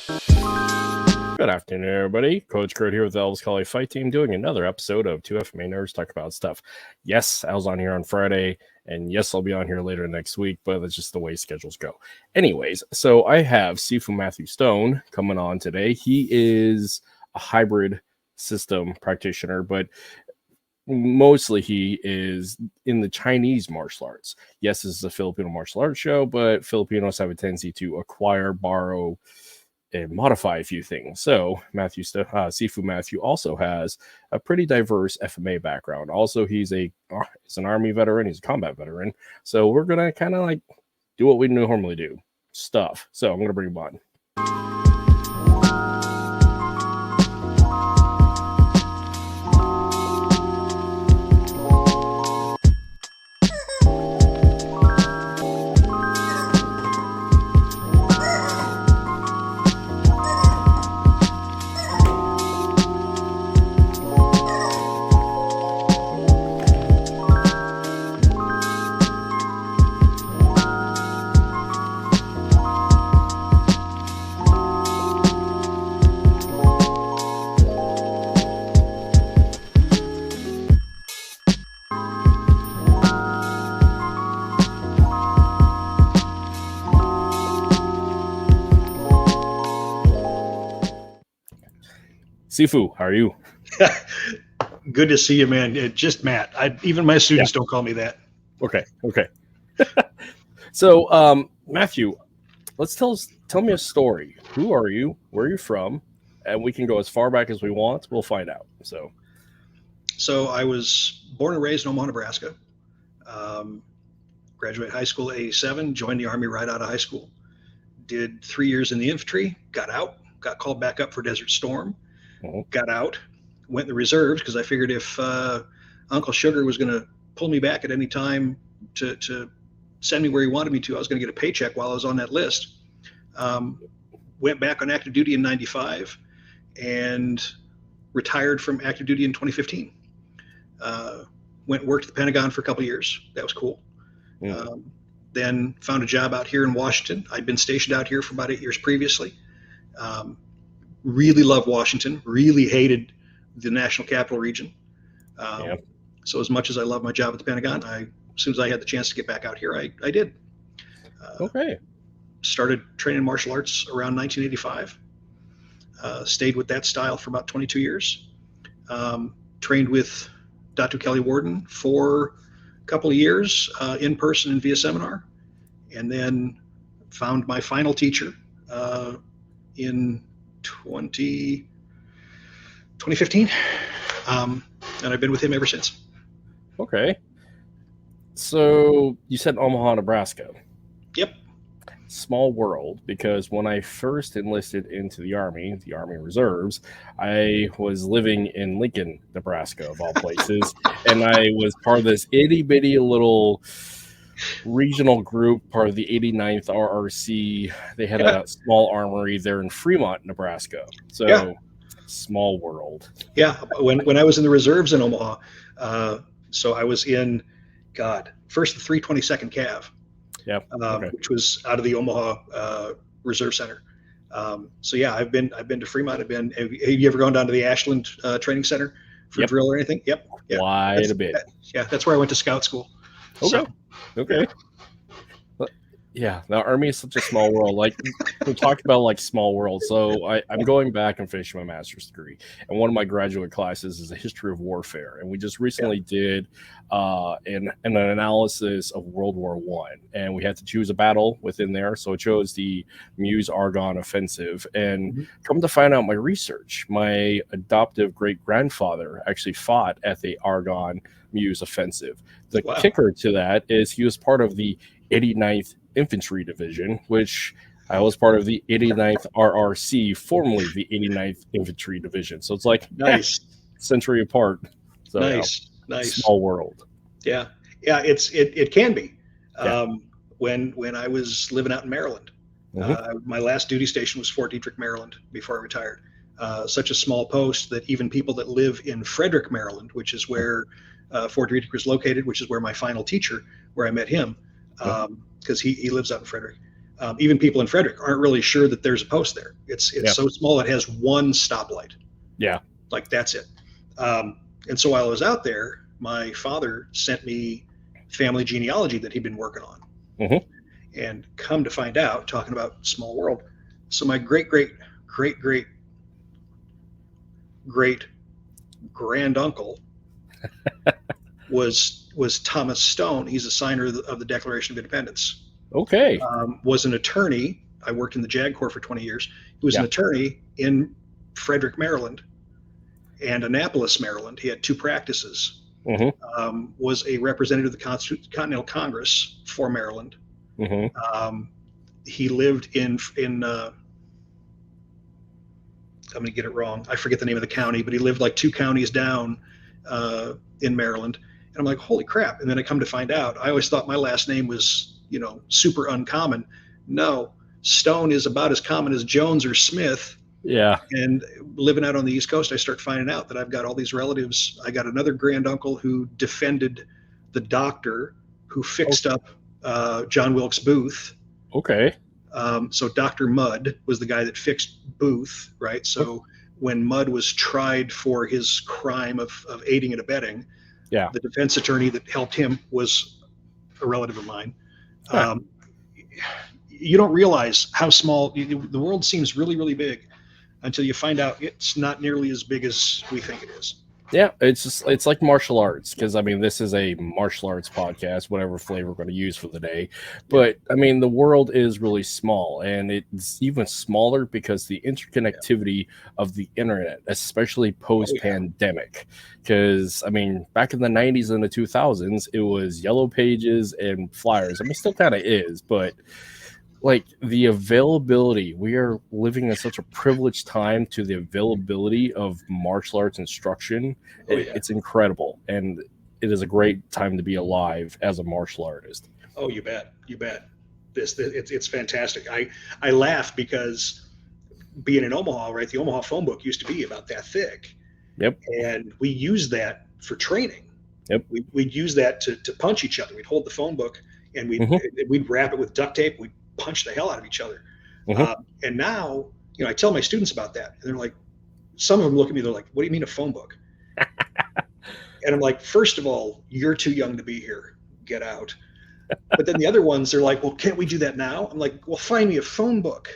Good afternoon, everybody. Coach Kurt here with the Elvis Collie Fight Team doing another episode of 2 FMA-Nerds Talk About Stuff. Yes, I was on here on Friday, and yes, I'll be on here later next week, but that's just the way schedules go. Anyways, so I have Sifu Matthew Stone coming on today. He is a hybrid system practitioner, but mostly he is in the Chinese martial arts. Yes, this is a Filipino martial arts show, but Filipinos have a tendency to acquire, borrow, and modify a few things. So Sifu Matthew also has a pretty diverse FMA background. Also, he's an Army veteran. He's a combat veteran. So we're going to kind of like do what we normally do, stuff. So I'm going to bring him on. Sifu, how are you? Good to see you, man. Just Matt. Even my students don't call me that. Okay. So, Matthew, let's tell me a story. Who are you? Where are you from? And we can go as far back as we want. We'll find out. So I was born and raised in Omaha, Nebraska. Graduated high school at 87. Joined the Army right out of high school. Did 3 years in the infantry. Got out. Got called back up for Desert Storm. Got out, went in the reserves because I figured if Uncle Sugar was going to pull me back at any time to send me where he wanted me to, I was going to get a paycheck while I was on that list. Went back on active duty in 95 and retired from active duty in 2015. Went and worked at the Pentagon for a couple of years. That was cool. Then found a job out here in Washington. I'd been stationed out here for about 8 years previously. Really loved Washington, really hated the National Capital Region. So as much as I love my job at the Pentagon, as soon as I had the chance to get back out here, I did. Started training martial arts around 1985. Stayed with that style for about 22 years. Trained with Datu Kelly Worden for a couple of years in person and via seminar. And then found my final teacher in 2015, and I've been with him ever since. Okay. So you said Omaha, Nebraska. Yep. Small world, because when I first enlisted into the Army Reserves, I was living in Lincoln, Nebraska, of all places, and I was part of this itty-bitty little regional group, part of the 89th RRC. They had a small armory there in Fremont, Nebraska. So small world. Yeah. When I was in the reserves in Omaha, so I was in, first the 322nd Cav, which was out of the Omaha Reserve Center. I've been to Fremont. Have you ever gone down to the Ashland Training Center for drill or anything? Yep. Quite a bit. That's where I went to scout school. Okay. Yeah, the Army is such a small world. Like, we talked about like small world. So I'm going back and finishing my master's degree, and one of my graduate classes is a history of warfare. And we just recently did an analysis of World War I, and we had to choose a battle within there. So it chose the Meuse-Argonne offensive. And come to find out, my research, my adoptive great grandfather actually fought at the Argonne Meuse offensive. The kicker to that is he was part of the 89th Infantry Division, which I was part of the 89th RRC, formerly the 89th Infantry Division. So it's like century apart. So nice. Small world. Yeah. It can be. When I was living out in Maryland, my last duty station was Fort Detrick, Maryland, before I retired. Such a small post that even people that live in Frederick, Maryland, which is where Fort Detrick was located, which is where my final teacher, where I met him, because he lives out in Frederick. Even people in Frederick aren't really sure that there's a post there. It's so small, it has one stoplight. Yeah. Like that's it. And so while I was out there, my father sent me family genealogy that he'd been working on. Mm-hmm. And come to find out, talking about small world. So my great grand uncle was Thomas Stone. He's a signer of the Declaration of Independence. Okay. Was an attorney. I worked in the JAG Corps for 20 years. He was an attorney in Frederick, Maryland, and Annapolis, Maryland. He had two practices. Mm-hmm. Was a representative of the Continental Congress for Maryland. Mm-hmm. He lived in I'm going to get it wrong. I forget the name of the county, but he lived like 2 counties down in Maryland. And I'm like, holy crap. And then I come to find out, I always thought my last name was, super uncommon. No, Stone is about as common as Jones or Smith. Yeah. And living out on the East Coast, I start finding out that I've got all these relatives. I got another grand uncle who defended the doctor who fixed up John Wilkes Booth. Okay. So Dr. Mudd was the guy that fixed Booth, right? So when Mudd was tried for his crime of aiding and abetting, the defense attorney that helped him was a relative of mine. Huh. You don't realize how small the world seems really, really big until you find out it's not nearly as big as we think it is. Yeah, it's like martial arts, because this is a martial arts podcast, whatever flavor we're going to use for the day. But the world is really small, and it's even smaller because the interconnectivity of the internet, especially post-pandemic. Because back in the 90s and the 2000s, it was yellow pages and flyers. Still kind of is, but like the availability, we are living in such a privileged time to the availability of martial arts instruction. It's incredible, and it is a great time to be alive as a martial artist. Oh, you bet. It's fantastic. I laugh because being in Omaha, right, the Omaha phone book used to be about that thick. Yep. And we used that for training. Yep. We'd use that to punch each other. We'd hold the phone book and we'd wrap it with duct tape. We'd punch the hell out of each other. And now, I tell my students about that, and they're like, some of them look at me, they're like, what do you mean a phone book? And I'm like, first of all, you're too young to be here. Get out. But then the other ones, they're like, well, can't we do that now? I'm like, well, find me a phone book.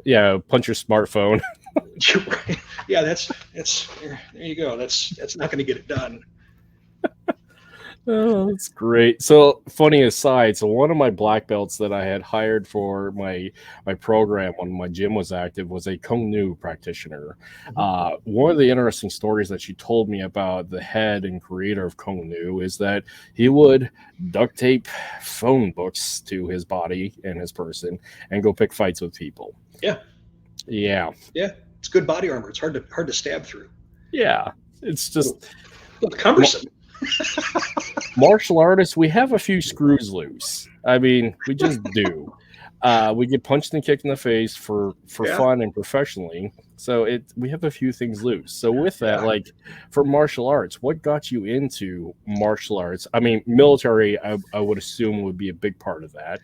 Yeah, punch your smartphone. Right. Yeah, that's there you go. That's not going to get it done. Oh, that's great. So, funny aside, so one of my black belts that I had hired for my program when my gym was active was a Kung Nu practitioner. One of the interesting stories that she told me about the head and creator of Kung Nu is that he would duct tape phone books to his body and his person and go pick fights with people. Yeah. It's good body armor. It's hard to stab through. Yeah, it's just cumbersome. Martial artists, we have a few screws loose. We just do. We get punched and kicked in the face for fun and professionally. So we have a few things loose. So with that, like for martial arts, what got you into martial arts? Military, I would assume would be a big part of that.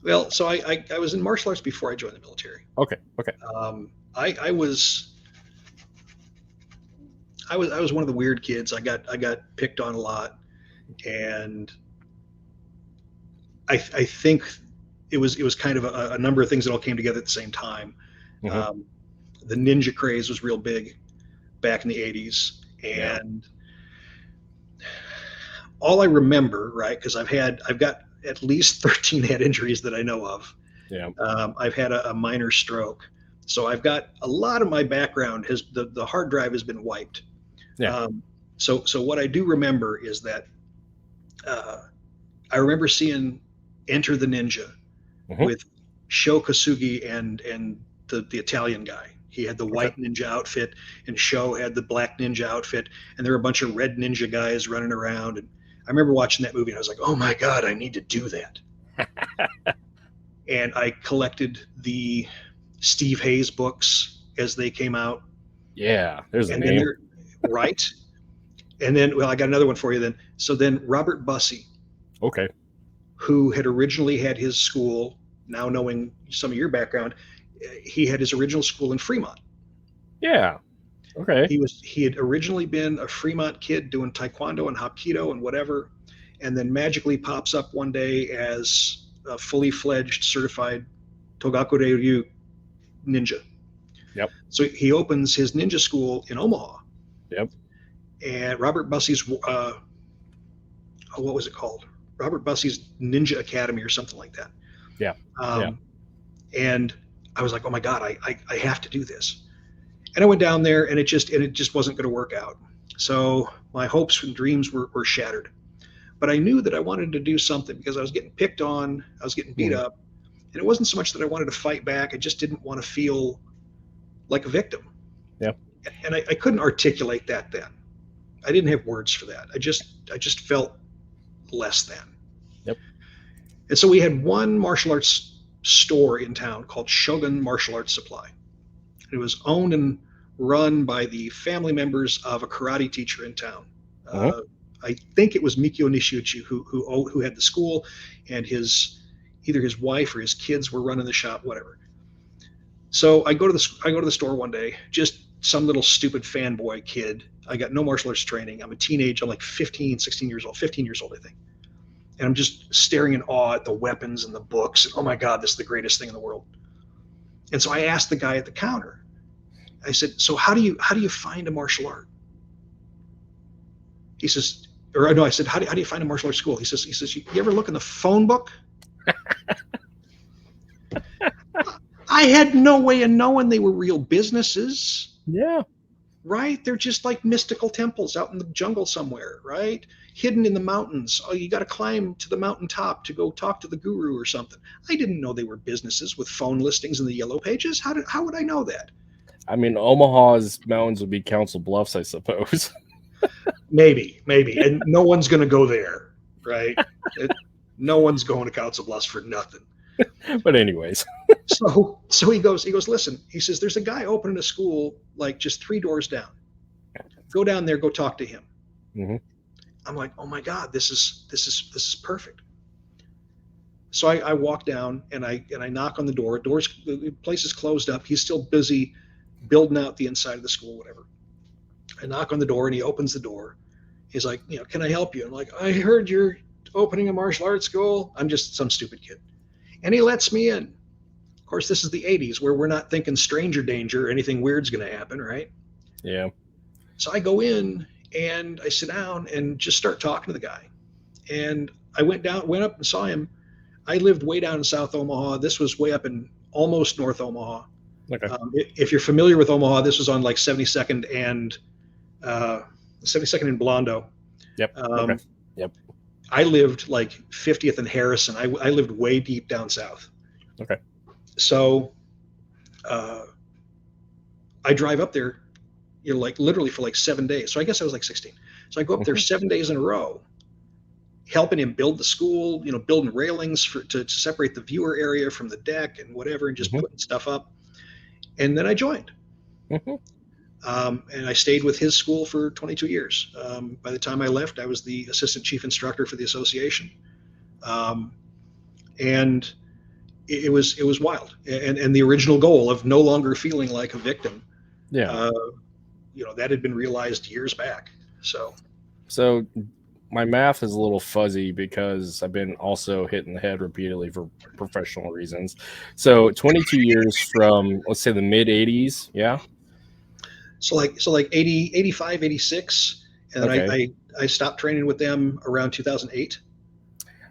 Well, so I was in martial arts before I joined the military. Okay. I was one of the weird kids. I got picked on a lot, and I think it was kind of a number of things that all came together at the same time. The ninja craze was real big back in the 80s, and all I remember, right, because I've got at least 13 head injuries that I know of. Yeah. I've had a minor stroke, so I've got a lot of my background the hard drive has been wiped. Yeah. So what I do remember is that I remember seeing Enter the Ninja with Sho Kosugi and the Italian guy. He had the white ninja outfit, and Sho had the black ninja outfit, and there were a bunch of red ninja guys running around. And I remember watching that movie, and I was like, oh my God, I need to do that. And I collected the Steve Hayes books as they came out. Yeah, there's a name. Right. And then, well, I got another one for you then. So then Robert Bussey, okay, who had originally had his school now knowing some of your background, he had his original school in Fremont. Yeah. Okay. He had originally been a Fremont kid doing taekwondo and hapkido and whatever, and then magically pops up one day as a fully fledged certified Togaku-ryu ninja. Yep. So he opens his ninja school in Omaha. Yep. And Robert Bussey's what was it called? Robert Bussey's Ninja Academy or something like that. Yeah. And I was like, oh my God, I have to do this. And I went down there, and it just wasn't going to work out. So my hopes and dreams were shattered. But I knew that I wanted to do something because I was getting picked on, I was getting beat up, and it wasn't so much that I wanted to fight back. I just didn't want to feel like a victim. Yeah. And I couldn't articulate that then. I didn't have words for that. I just felt less than. Yep. And so we had one martial arts store in town called Shogun Martial Arts Supply. It was owned and run by the family members of a karate teacher in town. I think it was Mikio Nishiuchi who had the school, and either his wife or his kids were running the shop, whatever. So I go to the store one day, just some little stupid fanboy kid. I got no martial arts training. I'm a teenage. I'm like 15 years old, I think. And I'm just staring in awe at the weapons and the books. And, oh my God, this is the greatest thing in the world. And so I asked the guy at the counter, I said, so how do you find a martial art? He says, or no, I said, how do you find a martial arts school? He says, you ever look in the phone book? I had no way of knowing they were real businesses. Yeah. Right? They're just like mystical temples out in the jungle somewhere, right? Hidden in the mountains. Oh, you got to climb to the mountaintop to go talk to the guru or something. I didn't know they were businesses with phone listings in the yellow pages. How would I know that? I mean, Omaha's mountains would be Council Bluffs, I suppose. Maybe. And no one's going to go there, right? No one's going to Council Bluffs for nothing. But anyways. So he goes, listen, he says, there's a guy opening a school like just 3 doors down. Go down there, go talk to him. Mm-hmm. I'm like, oh my God, this is perfect. So I walk down and I knock on the door. The place is closed up. He's still busy building out the inside of the school, whatever. I knock on the door and he opens the door. He's like, can I help you? I'm like, I heard you're opening a martial arts school. I'm just some stupid kid. And he lets me in. Of course, this is the 80s where we're not thinking stranger danger or anything weird's going to happen, right? Yeah. So I go in and I sit down and just start talking to the guy. And I went up and saw him. I lived way down in South Omaha. This was way up in almost North Omaha. Okay. If you're familiar with Omaha, this was on like 72nd and 72nd and Blondo. Yep. Okay. Yep. I lived like 50th and Harrison. I lived way deep down south. Okay. So I drive up there, like literally for like 7 days. So I guess I was like 16. So I go up there 7 days in a row, helping him build the school, building railings to separate the viewer area from the deck and whatever, and just putting stuff up. And then I joined. And I stayed with his school for 22 years. By the time I left, I was the assistant chief instructor for the association. And it was wild. And the original goal of no longer feeling like a victim, that had been realized years back. So my math is a little fuzzy because I've been also hit in the head repeatedly for professional reasons. So 22 years from, let's say, the mid 80s. Yeah. So like 80, 85, 86. And then I stopped training with them around 2008.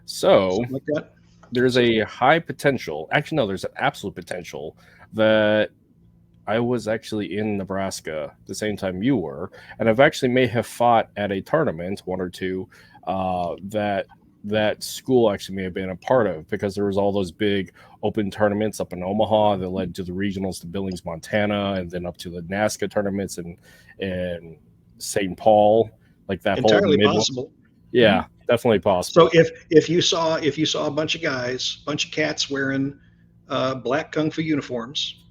So something like that. There's a high potential. Actually, no, there's an absolute potential that I was actually in Nebraska the same time you were. And I've actually may have fought at a tournament, one or two, that school actually may have been a part of, because there was all those big open tournaments up in Omaha that led to the regionals to Billings, Montana, and then up to the NASCA tournaments in St. Paul, like that entirely whole possible. Yeah, definitely possible. So if you saw a bunch of cats wearing black kung fu uniforms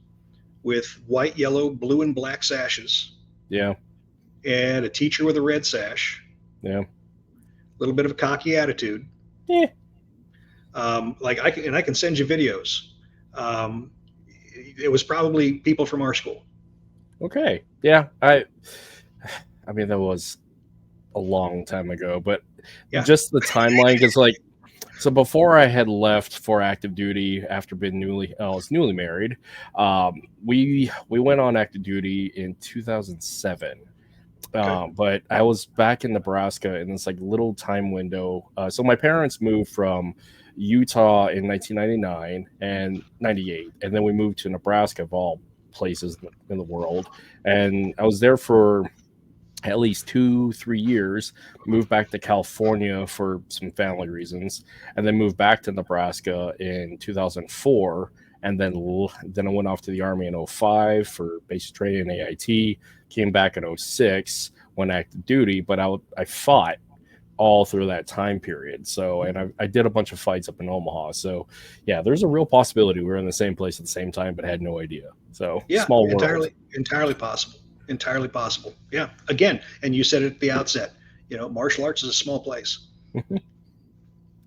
with white, yellow, blue, and black sashes, and a teacher with a red sash, a little bit of a cocky attitude, Like I can send you videos. It was probably people from our school. Okay. Yeah. I mean, that was a long time ago, but Yeah. just the timeline, because like, so before I had left for active duty after being I was newly married. We went on active duty in 2007. Okay. But I was back in Nebraska in this like little time window. So my parents moved from Utah in 1999 and 98, and then we moved to Nebraska, of all places in the world. And I was there for at least 2-3 years, moved back to California for some family reasons, and then moved back to Nebraska in 2004. And then I went off to the Army in 2005 for basic training and AIT, came back in 2006, went active duty, but I fought all through that time period. So, and I did a bunch of fights up in Omaha. So yeah, there's a real possibility we were in the same place at the same time, but had no idea. So Yeah, small world. entirely possible. Entirely possible. Yeah. Again, and you said it at the outset, martial arts is a small place.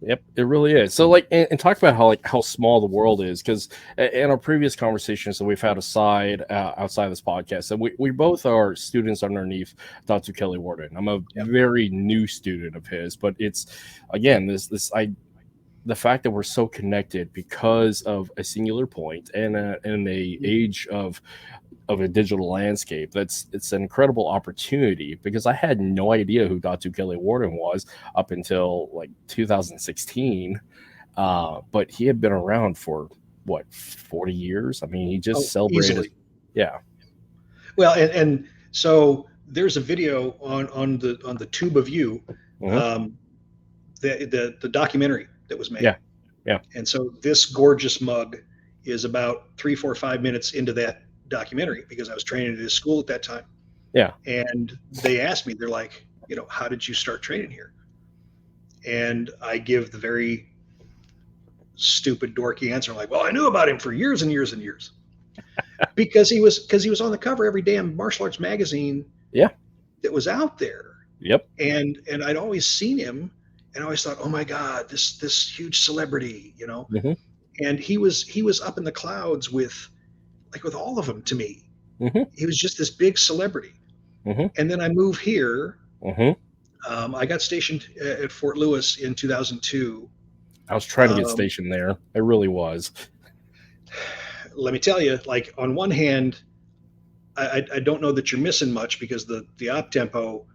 Yep, it really is. So, like, and talk about how small the world is, because in our previous conversations that we've had outside of this podcast, that we both are students underneath Datu Kelly Worden. I'm a Yep. very new student of his, but it's again the fact that we're so connected because of a singular point and a age of a digital landscape. It's an incredible opportunity, because I had no idea who Datu Kelly Worden was up until like 2016. But he had been around for what, 40 years. I mean, he just celebrated. Easily. Yeah. Well, and so there's a video on the tube of you, Mhm. the documentary that was made. Yeah. Yeah. And so this gorgeous mug is about 3, 4, 5 minutes into that documentary, because I was training at his school at that time. Yeah. And they asked me, they're like, how did you start training here? And I give the very stupid, dorky answer. I'm like, well, I knew about him for years and years and years. because he was on the cover of every damn martial arts magazine. Yeah. That was out there. Yep. And I'd always seen him, and I always thought, oh my God, this huge celebrity, Mm-hmm. And he was up in the clouds with all of them to me. Mm-hmm. He was just this big celebrity. Mm-hmm. And then I moved here. Mm-hmm. I got stationed at Fort Lewis in 2002. I was trying to get stationed there. I really was. Let me tell you, like, on one hand, I don't know that you're missing much, because the op tempo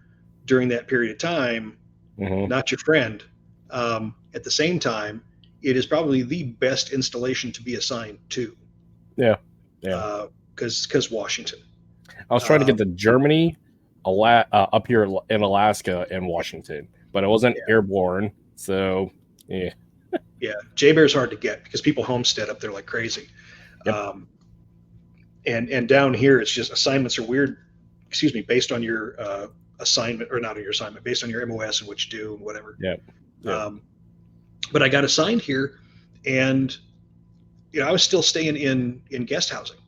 during that period of time, Mm-hmm. not your friend. At the same time, it is probably the best installation to be assigned to. Yeah. Yeah. Because Washington. I was trying to get to Germany, up here in Alaska and Washington, but it wasn't airborne. So, yeah. Yeah. J-Bear's hard to get, because people homestead up there like crazy. Yep. And down here, it's just assignments are weird, based on your assignment, or not on your assignment, based on your MOS and what you do and whatever. Yeah. But I got assigned here, and I was still staying in guest housing.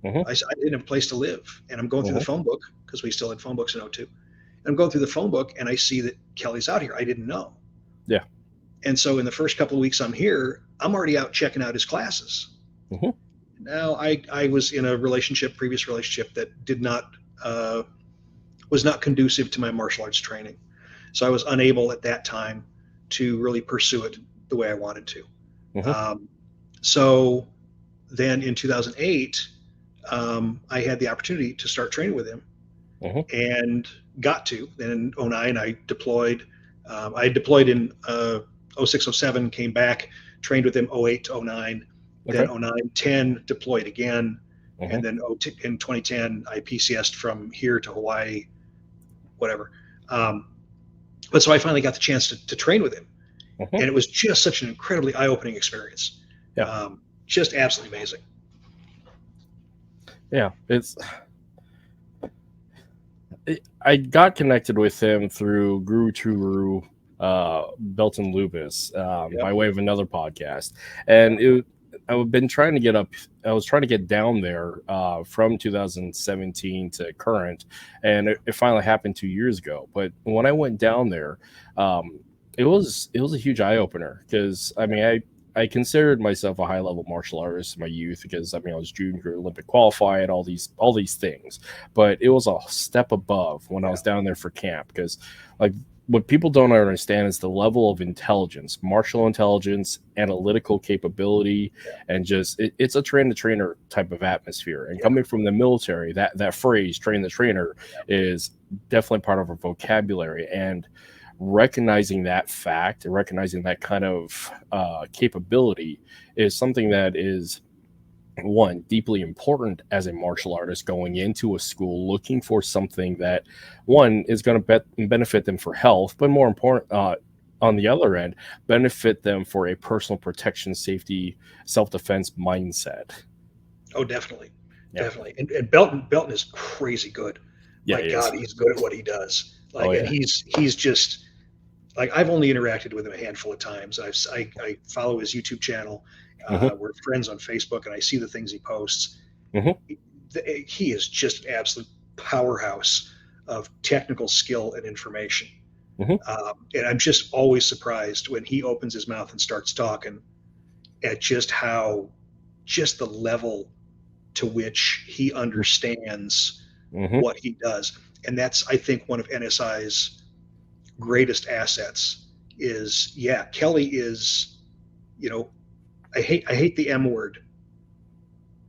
Mm-hmm. I didn't have a place to live, and I'm going through the phone book, because we still had phone books in 2002. And I'm going through the phone book, and I see that Kelly's out here. I didn't know. Yeah. And so in the first couple of weeks I'm here, I'm already out checking out his classes. Mm-hmm. Now I was in a previous relationship that did not was not conducive to my martial arts training, so I was unable at that time to really pursue it the way I wanted to. Mm-hmm. So then in 2008, I had the opportunity to start training with him, and got to. Then in 2009, I deployed. I deployed in 06, 07, came back, trained with him 2008 to 2009. Then 2009, 10 deployed again. And then in 2010, I PCS'd from here to Hawaii, whatever. But so I finally got the chance to train with him. And it was just such an incredibly eye-opening experience. Yeah. Just absolutely amazing. Yeah, I got connected with him through Guru Turu, Belton Lupus, by way of another podcast, and I've been trying to get up. I was trying to get down there from 2017 to current, and it finally happened 2 years ago. But when I went down there, it was a huge eye opener, because I mean I considered myself a high level martial artist in my youth because I was junior Olympic qualified, all these things, but it was a step above when I was down there for camp because like what people don't understand is the level of intelligence, martial intelligence, analytical capability, and just it's a train the trainer type of atmosphere. And coming from the military, that phrase "train the trainer" is definitely part of our vocabulary. And recognizing that fact and recognizing that kind of capability is something that is one deeply important as a martial artist going into a school looking for something that one is going to benefit them for health, but more important on the other end, benefit them for a personal protection, safety, self-defense mindset. Oh, definitely. And Belton is crazy good. My God, he's good at what he does. And he's just like, I've only interacted with him a handful of times. I follow his YouTube channel. We're friends on Facebook, and I see the things he posts. He is just an absolute powerhouse of technical skill and information. And I'm just always surprised when he opens his mouth and starts talking at just the level to which he understands what he does. And that's, I think, one of NSI's greatest assets is, Kelly is, I hate the M word,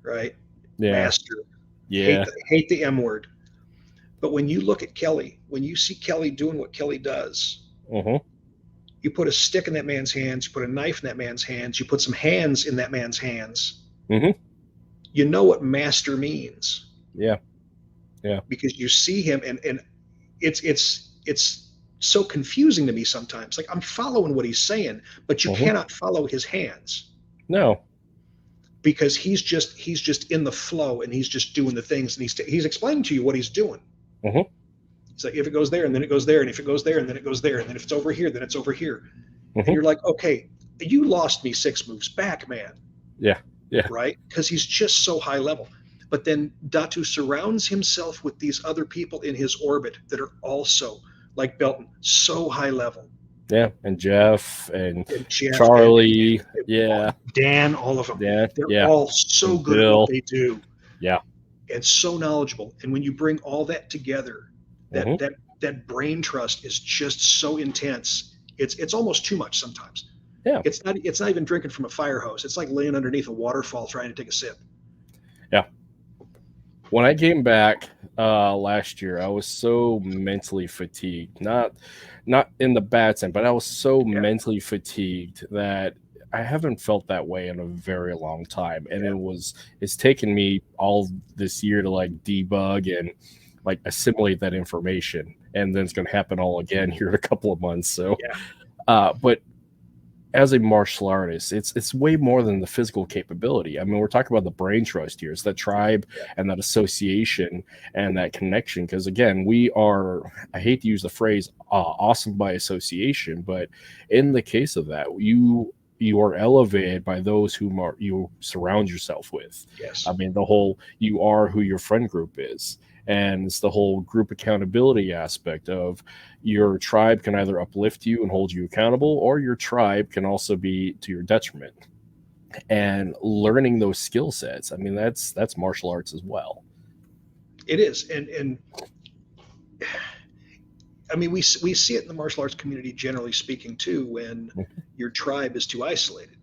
right? Master. I hate the M word. But when you look at Kelly, when you see Kelly doing what Kelly does, you put a stick in that man's hands, you put a knife in that man's hands, you put some hands in that man's hands. You know what master means. Because you see him, and it's so confusing to me sometimes. Like, I'm following what he's saying, but you cannot follow his hands. No, because he's just in the flow, and he's just doing the things, and he's explaining to you what he's doing. It's like, if it goes there, and then it goes there, and if it goes there, and then it goes there, and then if it's over here, then it's over here. And you're like, okay, you lost me 6 moves back, man. Right? Because he's just so high level. But then Datu surrounds himself with these other people in his orbit that are also, like Belton, so high level. And Jeff and Charlie, and Dan, all of them. They're all so and good Bill. at what they do. And so knowledgeable. And when you bring all that together, that brain trust is just so intense. It's almost too much sometimes. It's not even drinking from a fire hose. It's like laying underneath a waterfall trying to take a sip. When I came back last year, I was so mentally fatigued. Not in the bad sense, but I was so mentally fatigued that I haven't felt that way in a very long time. And it's taken me all this year to like debug and like assimilate that information. And then it's going to happen all again here in a couple of months. So, but as a martial artist, it's way more than the physical capability. I mean, we're talking about the brain trust here. It's that tribe and that association and that connection. Because again, we are, I hate to use the phrase awesome by association, but in the case of that, you are elevated by those whom you surround yourself with. I mean, the whole, you are who your friend group is. And it's the whole group accountability aspect of your tribe can either uplift you and hold you accountable, or your tribe can also be to your detriment. And learning those skill sets, I mean, that's martial arts as well. It is. And I mean, we see it in the martial arts community, generally speaking, too, when your tribe is too isolated.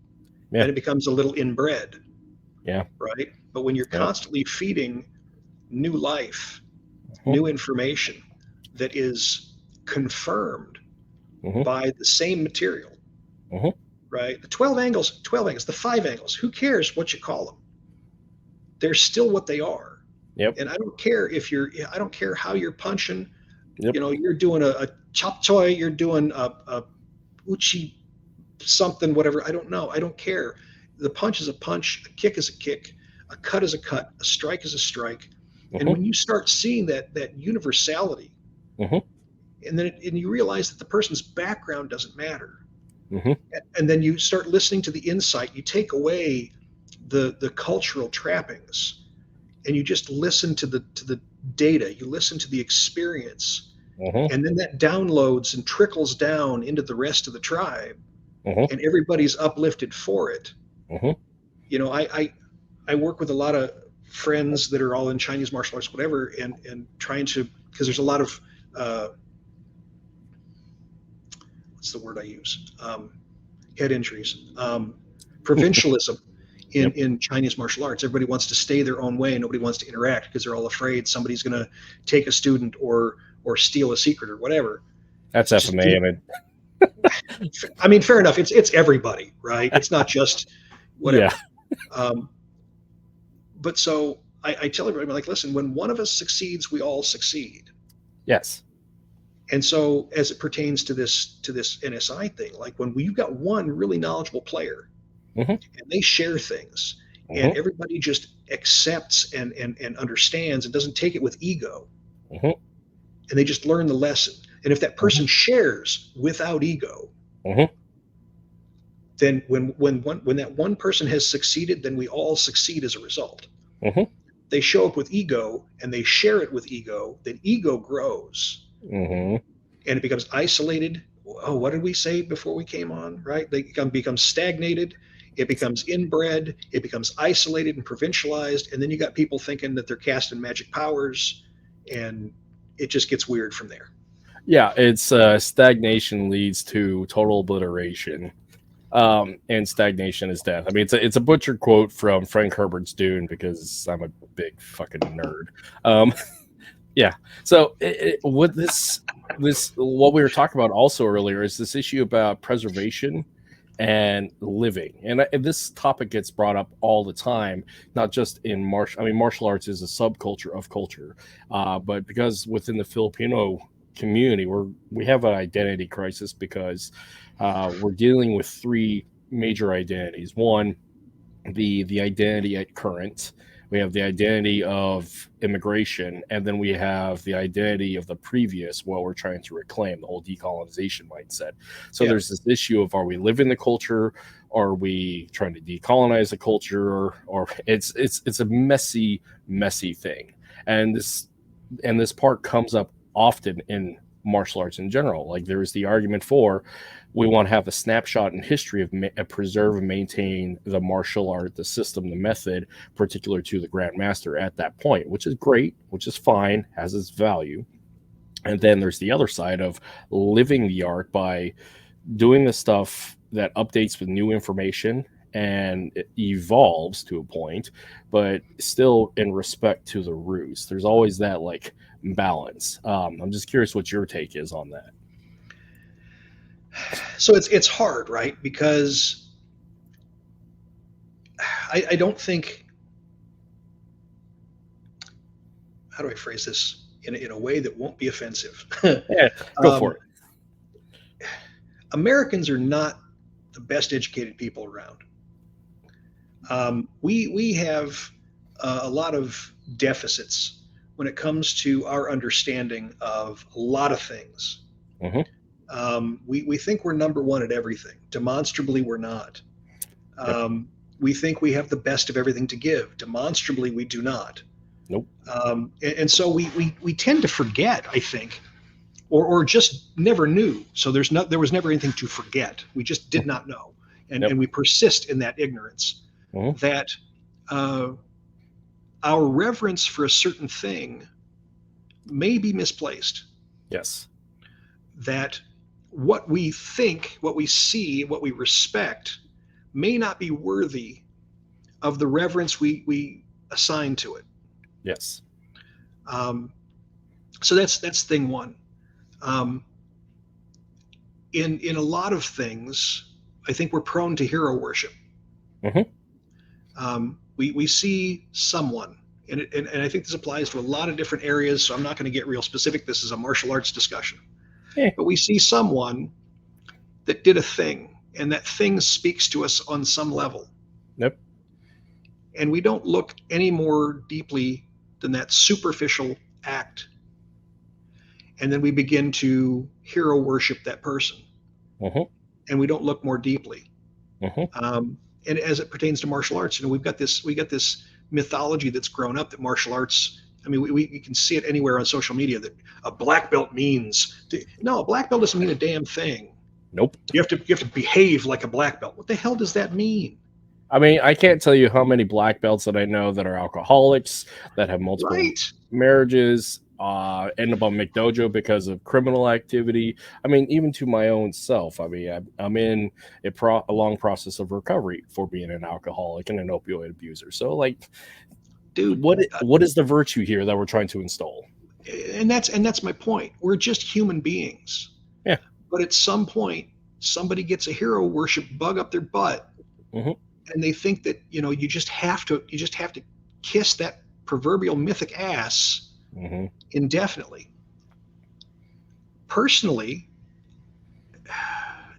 And it becomes a little inbred. Right? But when you're constantly feeding new life, new information that is confirmed by the same material, right? The 12 angles, the 5 angles, who cares what you call them? They're still what they are. And I don't care I don't care how you're punching, you're doing a chop choy, you're doing a uchi something, whatever. I don't know. I don't care. The punch is a punch, a kick is a kick, a cut is a cut, a strike is a strike. And when you start seeing that universality, and then you realize that the person's background doesn't matter, and then you start listening to the insight, you take away the cultural trappings, and you just listen to the data, you listen to the experience, and then that downloads and trickles down into the rest of the tribe. and everybody's uplifted for it. You know, I work with a lot of friends that are all in Chinese martial arts, whatever, and trying to, because there's a lot of what's the word I use? Head injuries, provincialism in Chinese martial arts. Everybody wants to stay their own way, and nobody wants to interact because they're all afraid somebody's going to take a student or steal a secret or whatever. That's FMA. I mean, fair enough. It's everybody, right? It's not just whatever. Yeah. But so I tell everybody, like, listen, when one of us succeeds, we all succeed. Yes. And so as it pertains to this NSI thing, like when you've got one really knowledgeable player and they share things and everybody just accepts and understands and doesn't take it with ego, and they just learn the lesson. And if that person shares without ego, then when that one person has succeeded, then we all succeed as a result. They show up with ego and they share it with ego, then ego grows. And it becomes isolated. Oh, what did we say before we came on? Right? They become stagnated. It becomes inbred. It becomes isolated and provincialized. And then you got people thinking that they're casting magic powers, and it just gets weird from there. Yeah, it's stagnation leads to total obliteration, and stagnation is death. I mean, it's a butchered quote from Frank Herbert's Dune because I'm a big fucking nerd. Yeah. So what what we were talking about also earlier is this issue about preservation and living, and this topic gets brought up all the time, not just in martial arts is a subculture of culture, but because within the Filipino community we have an identity crisis because we're dealing with three major identities. One, the identity at current. We have the identity of immigration, and then we have the identity of the previous, what we're trying to reclaim, the whole decolonization mindset. So there's this issue of, are we living the culture? Are we trying to decolonize the culture? Or it's a messy thing. And this part comes up often in martial arts in general. Like, there is the argument for, we want to have a snapshot in history of preserve and maintain the martial art, the system, the method, particular to the Grandmaster at that point, which is great, which is fine, has its value. And then there's the other side of living the art by doing the stuff that updates with new information and it evolves to a point, but still in respect to the roots. There's always that like balance. I'm just curious what your take is on that. So it's hard, right? Because I don't think, how do I phrase this in a way that won't be offensive? Yeah, go for it. Americans are not the best educated people around. We have a lot of deficits when it comes to our understanding of a lot of things. We think we're number one at everything. Demonstrably, we're not. We think we have the best of everything to give. Demonstrably, we do not. Nope. And so we tend to forget, I think, or just never knew. So there was never anything to forget. We just did not know, and we persist in that ignorance. That our reverence for a certain thing may be misplaced. Yes. That what we think, what we see, what we respect may not be worthy of the reverence we assign to it. Yes. So that's thing one. In a lot of things, I think we're prone to hero worship. We see someone, and I think this applies to a lot of different areas, so I'm not going to get real specific. This is a martial arts discussion. But we see someone that did a thing, and that thing speaks to us on some level. Yep. And we don't look any more deeply than that superficial act. And then we begin to hero worship that person. And we don't look more deeply. And as it pertains to martial arts, we got this mythology that's grown up that martial arts, I mean, we can see it anywhere on social media that a black belt means. No, a black belt doesn't mean a damn thing. Nope. You have to behave like a black belt. What the hell does that mean? I mean, I can't tell you how many black belts that I know that are alcoholics, that have multiple marriages, end up on McDojo because of criminal activity. I mean, even to my own self. I mean, I'm in a long process of recovery for being an alcoholic and an opioid abuser. So, like, dude, what is the virtue here that we're trying to install? And that's my point. We're just human beings. Yeah. But at some point, somebody gets a hero worship bug up their butt, and they think that you just have to kiss that proverbial mythic ass indefinitely. Personally,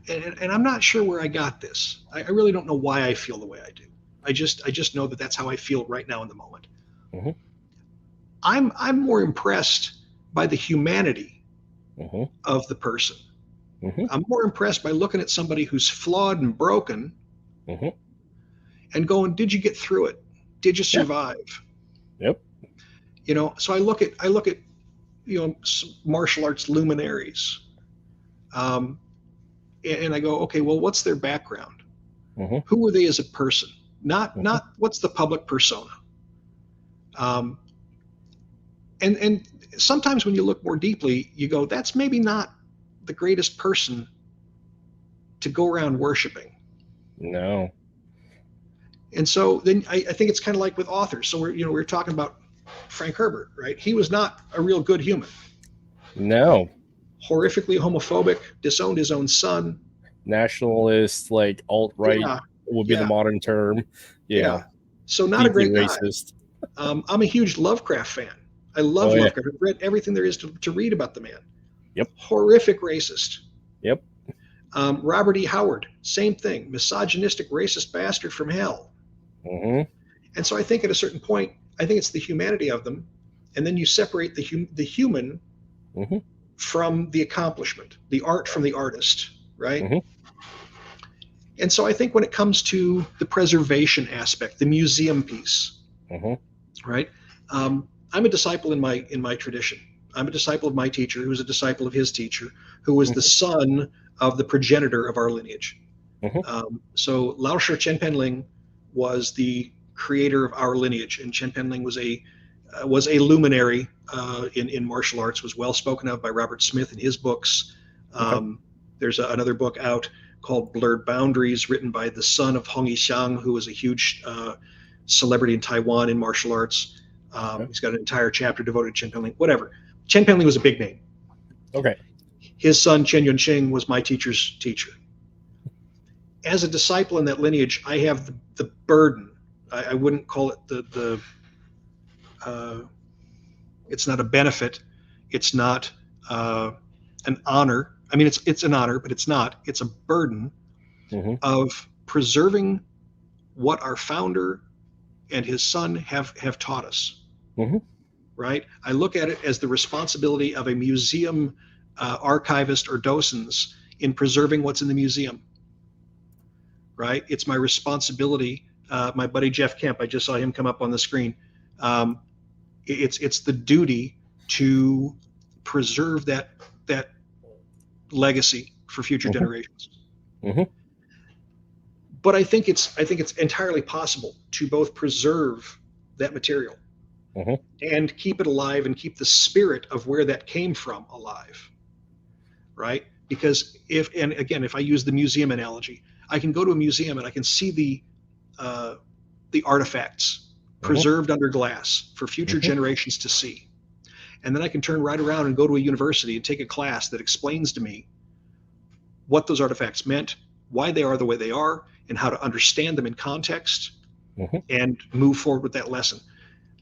and I'm not sure where I got this. I really don't know why I feel the way I do. I just know that that's how I feel right now in the moment. I'm more impressed by the humanity of the person. I'm more impressed by looking at somebody who's flawed and broken and going, did you get through it? Did you survive? Yep. So I look at martial arts luminaries, and I go, okay, well, what's their background? Who were they as a person? Not what's the public persona. And sometimes when you look more deeply, you go, that's maybe not the greatest person to go around worshiping. No. And so then I think it's kind of like with authors. So we're talking about Frank Herbert, right? He was not a real good human. No. Horrifically homophobic, disowned his own son. Nationalist, like alt-right would be the modern term. Yeah. So not a great racist guy. I'm a huge Lovecraft fan. I love Lovecraft. I've read everything there is to read about the man. Yep. Horrific racist. Yep. Robert E. Howard, same thing. Misogynistic, racist bastard from hell. And so I think at a certain point, I think it's the humanity of them, and then you separate the human from the accomplishment, the art from the artist, right? And so I think when it comes to the preservation aspect, the museum piece, right? I'm a disciple in my tradition. I'm a disciple of my teacher, who was a disciple of his teacher, who was the son of the progenitor of our lineage. So Lao Shi Chen Penling was the creator of our lineage, and Chen Penling was a luminary in martial arts, was well spoken of by Robert Smith in his books. There's another book out called Blurred Boundaries, written by the son of Hong Yixiang, who was a huge celebrity in Taiwan in martial arts. He's got an entire chapter devoted to Chen Penling. Whatever. Chen Penling was a big name. Okay. His son, Chen Yunqing, was my teacher's teacher. As a disciple in that lineage, I have the burden. I wouldn't call it it's not a benefit. It's not an honor. I mean, it's an honor, but it's not. It's a burden of preserving what our founder and his son have taught us. Right? I look at it as the responsibility of a museum archivist or docents in preserving what's in the museum. Right? It's my responsibility. My buddy Jeff Kemp, I just saw him come up on the screen. It's the duty to preserve that legacy for future generations. But I think it's entirely possible to both preserve that material and keep it alive and keep the spirit of where that came from alive, right? Because if I use the museum analogy, I can go to a museum and I can see the artifacts preserved under glass for future generations to see. And then I can turn right around and go to a university and take a class that explains to me what those artifacts meant, why they are the way they are, and how to understand them in context and move forward with that lesson.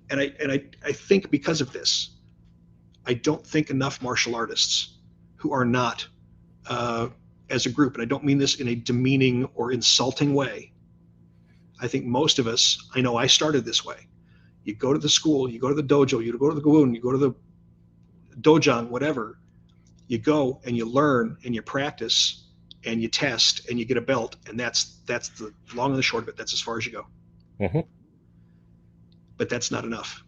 And I think because of this, I don't think enough martial artists who are not as a group, and I don't mean this in a demeaning or insulting way. I think most of us, I know I started this way. You go to the school, you go to the dojo, you go to the Gowon, you go to the dojang, whatever. You go and you learn and you practice and you test and you get a belt, and that's the long and the short of it. That's as far as you go. But that's not enough.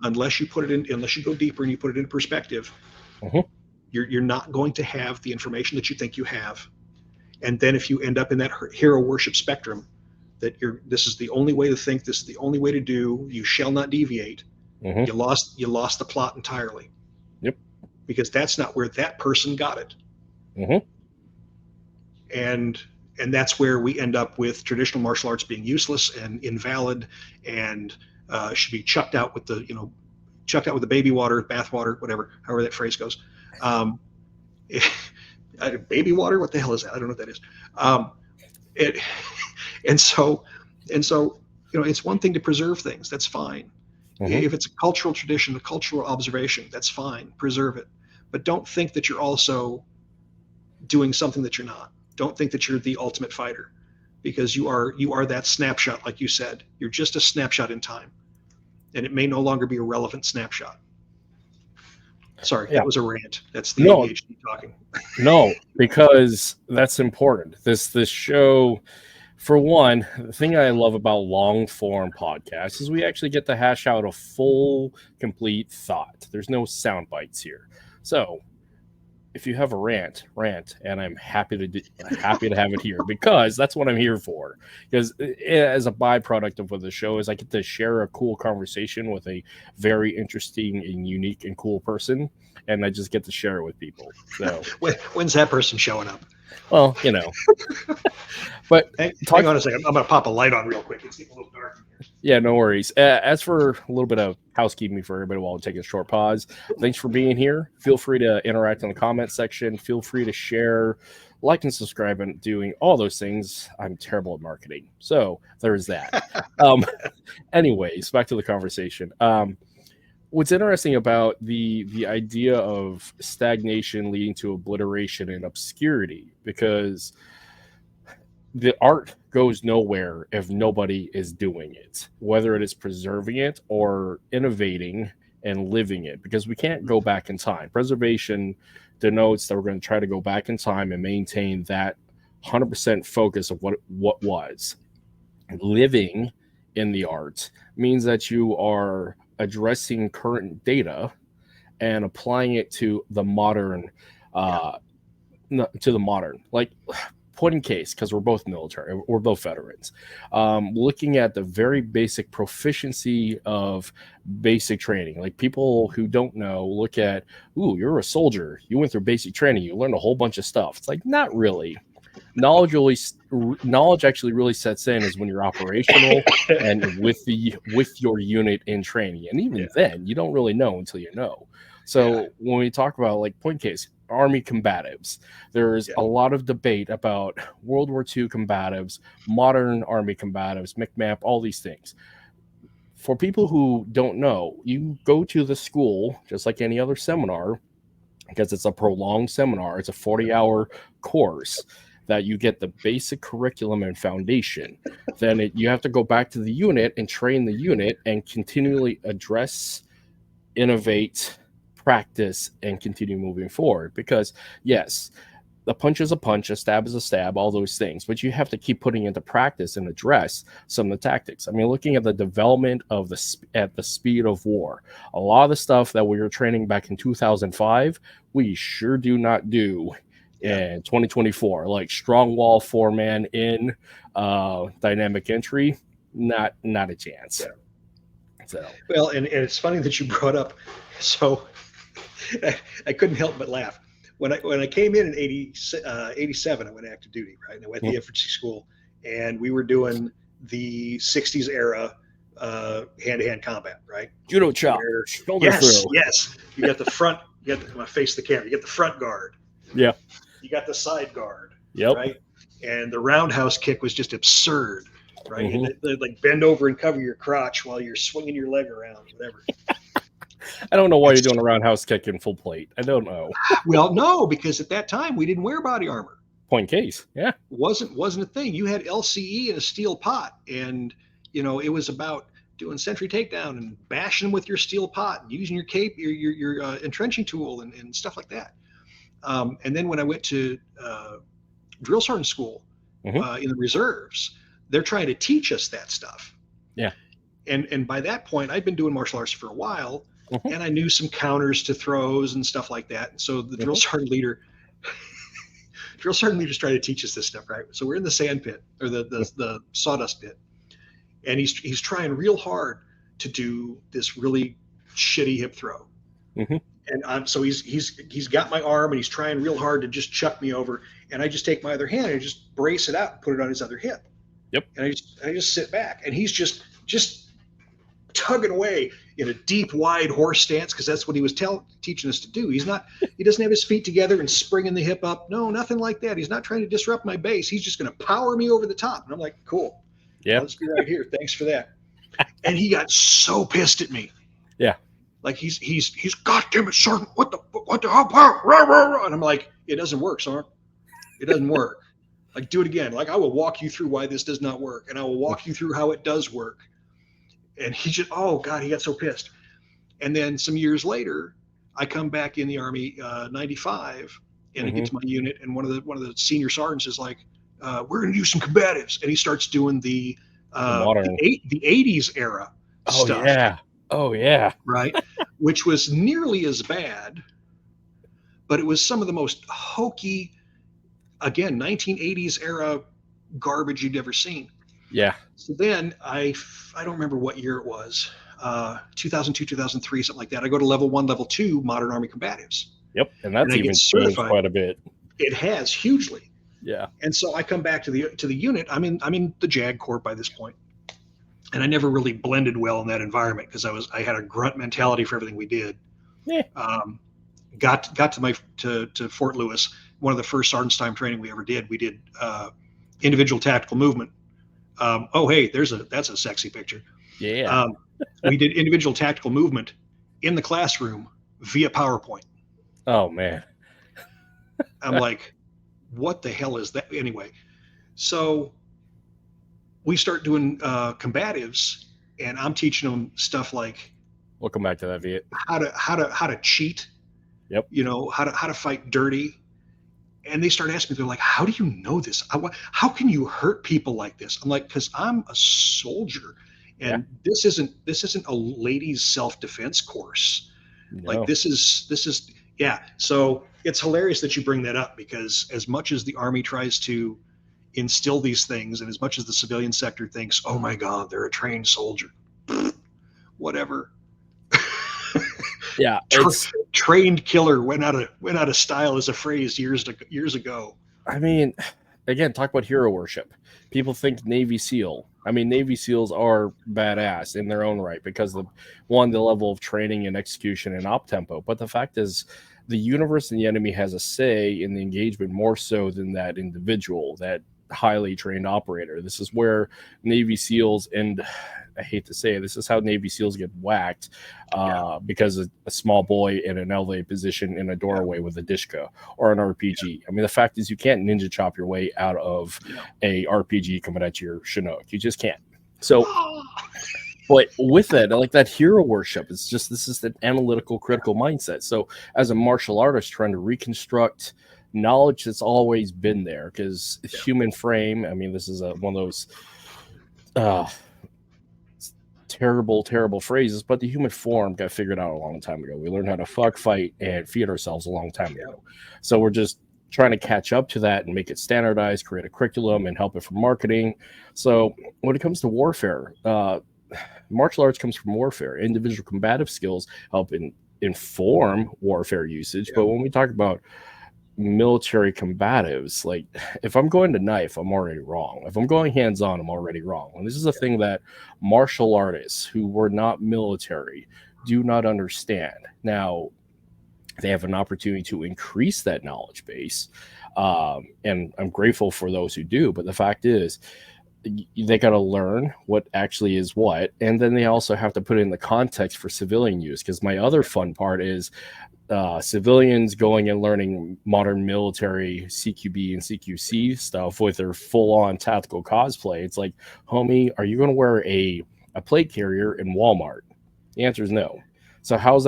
Unless you put it in, unless you go deeper and you put it in perspective, You're not going to have the information that you think you have. And then if you end up in that hero worship spectrum, that this is the only way to think, this is the only way to do, you shall not deviate. You lost the plot entirely. Yep. Because that's not where that person got it. And that's where we end up with traditional martial arts being useless and invalid and should be chucked out with the baby water, bath water, whatever, however that phrase goes. Baby water, what the hell is that? I don't know what that is. And so, it's one thing to preserve things. That's fine. If it's a cultural tradition, a cultural observation, that's fine. Preserve it. But don't think that you're also doing something that you're not. Don't think that you're the ultimate fighter, because you are that snapshot, like you said. You're just a snapshot in time, and it may no longer be a relevant snapshot. Sorry, that was a rant. That's the ADHD talking. No, because that's important. This show, for one, the thing I love about long form podcasts is we actually get to hash out a full, complete thought. There's no sound bites here. So if you have a rant, and I'm happy to have it here, because that's what I'm here for. Because as a byproduct of what the show is, I get to share a cool conversation with a very interesting and unique and cool person, and I just get to share it with people. So when's that person showing up? Well, but hang on a second. I'm going to pop a light on real quick. It's getting a little dark in here. Yeah, no worries. As for a little bit of housekeeping for everybody while we take a short pause, thanks for being here. Feel free to interact in the comment section. Feel free to share, like, and subscribe, and doing all those things. I'm terrible at marketing. So there's that. Anyways, back to the conversation. What's interesting about the idea of stagnation leading to obliteration and obscurity, because the art goes nowhere if nobody is doing it, whether it is preserving it or innovating and living it, because we can't go back in time. Preservation denotes that we're going to try to go back in time and maintain that 100% focus of what was. Living in the art means that you are addressing current data and applying it to the modern, like, point in case, because we're both military, we're both veterans, looking at the very basic proficiency of basic training. Like, people who don't know look at, ooh, you're a soldier, you went through basic training, you learned a whole bunch of stuff. It's like, not really. Knowledge actually really sets in is when you're operational and with your unit in training, and even then you don't really know until you know. So when we talk about, like, point case, Army combatives, there's a lot of debate about World War II combatives, modern Army combatives, MCMAP, all these things. For people who don't know, you go to the school just like any other seminar, because it's a prolonged seminar. It's a 40-hour course that you get the basic curriculum and foundation. Then you have to go back to the unit and train the unit and continually address, innovate, practice, and continue moving forward. Because yes, a punch is a punch, a stab is a stab, all those things, but you have to keep putting into practice and address some of the tactics. I mean, looking at the development of at the speed of war, a lot of the stuff that we were training back in 2005, we sure do not do in 2024. Like strong wall, 4-man in, dynamic entry, not a chance. So well, and it's funny that you brought up, so I couldn't help but laugh. When I came in 87, I went active duty, right? And I went to the infantry school, and we were doing the 60s era hand-to-hand combat, right? Judo chop. Yes. You got the front. I'm gonna face the camera. You get the front guard. Yeah. You got the side guard. Yep. Right. And the roundhouse kick was just absurd, right? They'd like bend over and cover your crotch while you're swinging your leg around, whatever. I don't know why you're doing a roundhouse kick in full plate. I don't know. Well, no, because at that time we didn't wear body armor. Point case, yeah, wasn't a thing. You had LCE and a steel pot, and it was about doing sentry takedown and bashing them with your steel pot and using your cape, your entrenching tool and stuff like that. And then when I went to drill sergeant school in the reserves, they're trying to teach us that stuff. Yeah. And by that point, I'd been doing martial arts for a while. and I knew some counters to throws and stuff like that. And so the drill sergeant leader's trying to teach us this stuff, right? So we're in the sand pit or the sawdust pit, and he's trying real hard to do this really shitty hip throw. And so he's got my arm and he's trying real hard to just chuck me over, and I just take my other hand and just brace it out and put it on his other hip. And I just sit back, and he's just tugging away in a deep, wide horse stance, because that's what he was teaching us to do. He doesn't have his feet together and springing the hip up. No, nothing like that. He's not trying to disrupt my base. He's just going to power me over the top. And I'm like, cool. Yeah, let's be right here. Thanks for that. And he got so pissed at me. Yeah. Like he's goddamn it, Sergeant. What the hell? And I'm like, it doesn't work, Sergeant. It doesn't work. Like, do it again. Like, I will walk you through why this does not work, and I will walk you through how it does work. And he just, oh God, he got so pissed. And then some years later, I come back in the Army, 95, and I get to my unit, and one of the senior sergeants is like, we're going to do some combatives. And he starts doing the 80s era stuff. Oh, yeah. Right? Which was nearly as bad, but it was some of the most hokey, again, 1980s era garbage you'd ever seen. Yeah. So then I don't remember what year it was, 2002, 2003, something like that. I go to level 1, level 2 Modern Army Combatives. Yep, and that's even changed quite a bit. It has hugely. Yeah. And so I come back to the unit. I'm in the JAG Corps by this point, and I never really blended well in that environment because I had a grunt mentality for everything we did. Yeah. Got to Fort Lewis. One of the first sergeant's time training we ever did. We did individual tactical movement. Hey, that's a sexy picture. Yeah. We did individual tactical movement in the classroom via PowerPoint. Oh man. I'm like, what the hell is that? Anyway, so we start doing combatives, and I'm teaching them stuff like, we'll come back to that, Viet. How to cheat. Yep. You know, how to fight dirty. And they start asking me, they're like, how do you know this? How can you hurt people like this? I'm like, because I'm a soldier, and this isn't a ladies' self-defense course. No. Like this is yeah. So it's hilarious that you bring that up, because as much as the Army tries to instill these things, and as much as the civilian sector thinks, oh my God, they're a trained soldier, whatever. Yeah, trained killer went out of style as a phrase years ago. I mean, again, talk about hero worship. People think Navy SEAL. I mean, Navy SEALs are badass in their own right because of the level of training and execution and op tempo. But the fact is, the universe and the enemy has a say in the engagement more so than that individual, that highly trained operator. This is where Navy SEALs, and I hate to say it, this is how Navy SEALs get whacked because of a small boy in an elevated position in a doorway with a Dishka or an RPG. I mean, the fact is, you can't ninja chop your way out of a RPG coming at your Chinook. You just can't. So, but with that, like that hero worship, this is an analytical, critical mindset. So as a martial artist trying to reconstruct knowledge that's always been there, because human frame, I mean, this is one of those terrible phrases, but the human form got figured out a long time ago. We learned how to fuck, fight, and feed ourselves a long time ago. So we're just trying to catch up to that and make it standardized, create a curriculum, and help it for marketing. So when it comes to warfare, martial arts comes from warfare. Individual combative skills help inform warfare usage. But when we talk about military combatives, like if I'm going to knife, I'm already wrong. If I'm going hands-on, I'm already wrong. And this is a thing that martial artists who were not military do not understand. Now, they have an opportunity to increase that knowledge base, and I'm grateful for those who do. But the fact is, they got to learn what actually is what, and then they also have to put it in the context for civilian use. Because my other fun part is civilians going and learning modern military CQB and CQC stuff with their full-on tactical cosplay. It's like, homie, are you going to wear a plate carrier in Walmart? The answer is no. So how does